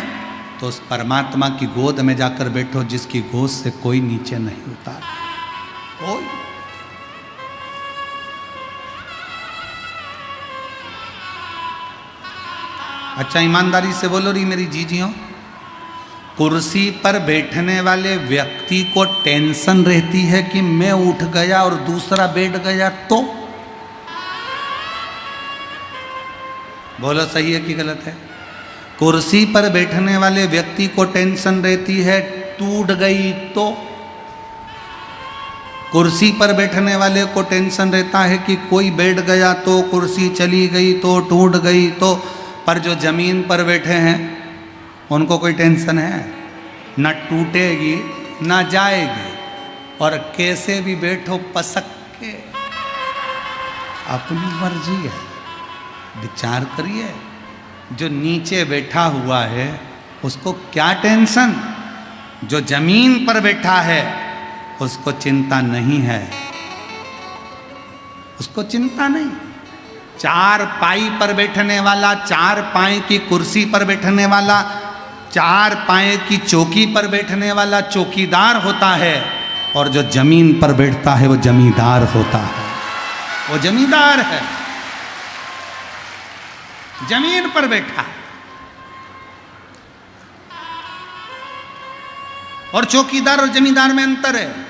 तो उस परमात्मा की गोद में जाकर बैठो जिसकी गोद से कोई नीचे नहीं होता। कोई अच्छा ईमानदारी से बोलो रही मेरी जीजियों, कुर्सी पर बैठने वाले व्यक्ति को टेंशन रहती है कि मैं उठ गया और दूसरा बैठ गया तो? बोलो सही है कि गलत है? कुर्सी पर बैठने वाले व्यक्ति को टेंशन रहती है टूट गई तो? कुर्सी पर बैठने वाले को टेंशन रहता है कि कोई बैठ गया तो, कुर्सी चली गई तो, टूट गई तो। पर जो जमीन पर बैठे हैं उनको कोई टेंशन है? न टूटेगी न जाएगी, और कैसे भी बैठो पसक के, अपनी मर्जी है। विचार करिए, जो नीचे बैठा हुआ है उसको क्या टेंशन? जो जमीन पर बैठा है उसको चिंता नहीं है, उसको चिंता नहीं। 4 पाई पर बैठने वाला, 4 पाई की कुर्सी पर बैठने वाला, 4 पाए की चौकी पर बैठने वाला चौकीदार होता है, और जो जमीन पर बैठता है वो जमींदार होता है। वो जमींदार है। जमीन पर बैठा है। और चौकीदार और जमींदार में अंतर है।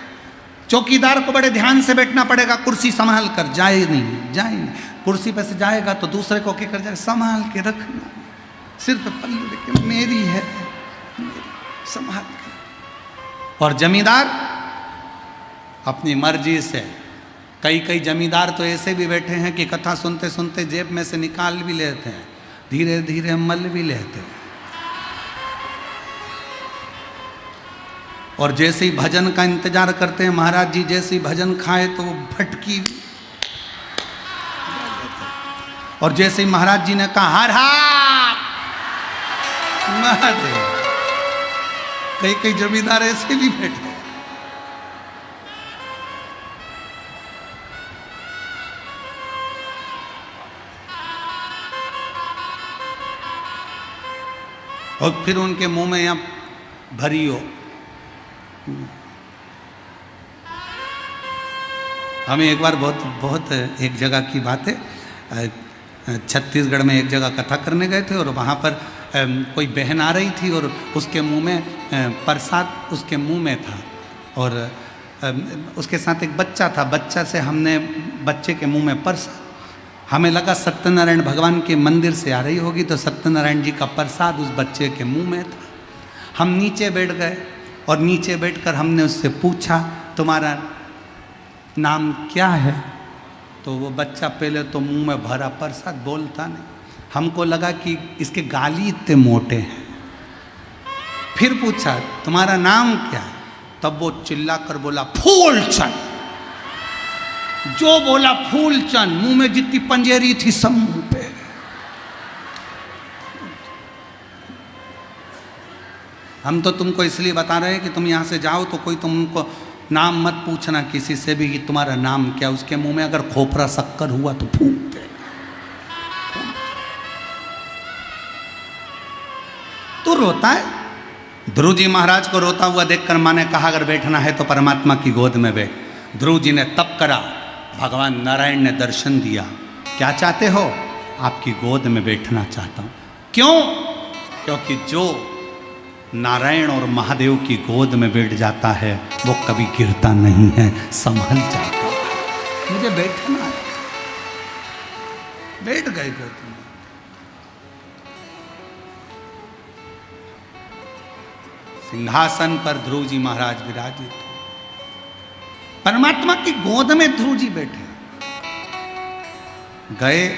चौकीदार को बड़े ध्यान से बैठना पड़ेगा, कुर्सी संभाल कर, जाए नहीं। कुर्सी पे से जाएगा तो दूसरे को क्या कर जाए, संभाल के रखना, सिर्फ पल्लू लेके मेरी है, संभाल कर। और जमींदार अपनी मर्जी से, कई जमींदार तो ऐसे भी बैठे हैं कि कथा सुनते सुनते जेब में से निकाल भी लेते हैं, धीरे धीरे मल भी लेते हैं। और जैसे ही भजन का इंतजार करते हैं, महाराज जी जैसे ही भजन खाए तो वो भटकी। और जैसे ही महाराज जी ने कहा हर हाथ महादेव, कई जमींदार ऐसे भी बैठे। और फिर उनके मुंह में यहाँ भरी हो। हमें एक बार बहुत एक जगह की बात है, छत्तीसगढ़ में एक जगह कथा करने गए थे और वहाँ पर कोई बहन आ रही थी और उसके मुंह में प्रसाद उसके मुंह में था और उसके साथ एक बच्चा था। बच्चा से हमने बच्चे के मुंह में प्रसाद, हमें लगा सत्यनारायण भगवान के मंदिर से आ रही होगी, तो सत्यनारायण जी का प्रसाद उस बच्चे के मुंह में था। हम नीचे बैठ गए और नीचे बैठकर हमने उससे पूछा तुम्हारा नाम क्या है? तो वो बच्चा पहले तो मुंह में भरा प्रसाद, बोलता नहीं। हमको लगा कि इसके गाली इतने मोटे हैं। फिर पूछा तुम्हारा नाम क्या है? तब वो चिल्ला कर बोला फूलचंद। जो बोला फूलचंद, मुंह में जितनी पंजेरी थी सब मुंह पे। हम तो तुमको इसलिए बता रहे हैं कि तुम यहां से जाओ तो कोई तुमको नाम मत पूछना किसी से भी कि तुम्हारा नाम क्या। उसके मुंह में अगर खोपरा शक्कर हुआ तो फूंक दे। तो रोता है। ध्रुव जी महाराज को रोता हुआ देखकर माँ ने कहा अगर बैठना है तो परमात्मा की गोद में बैठ। ध्रुव जी ने तप करा, भगवान नारायण ने दर्शन दिया। क्या चाहते हो? आपकी गोद में बैठना चाहता हूं। क्यों? क्योंकि जो नारायण और महादेव की गोद में बैठ जाता है वो कभी गिरता नहीं है, संभल जाता है। मुझे बैठना है। बैठ गए गोद में। सिंहासन पर ध्रुव जी महाराज विराजित, परमात्मा की गोद में ध्रुव जी बैठे। गए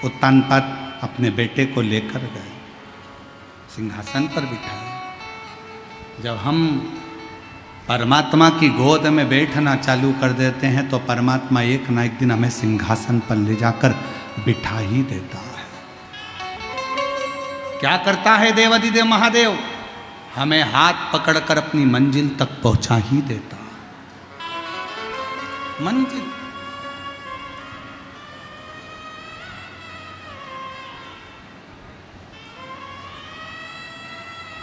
उत्तानपाद अपने बेटे को लेकर गए, सिंहासन पर बिठाए। जब हम परमात्मा की गोद में बैठना चालू कर देते हैं तो परमात्मा एक ना एक दिन हमें सिंहासन पर ले जाकर बिठा ही देता है। क्या करता है देवाधिदेव महादेव? हमें हाथ पकड़कर अपनी मंजिल तक पहुंचा ही देता। मंजिल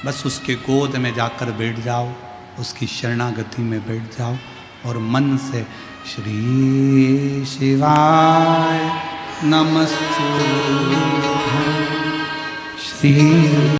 बस उसके गोद में जाकर बैठ जाओ, उसकी शरणागति में बैठ जाओ और मन से श्री शिवाय नमस्तुभ्यं श्री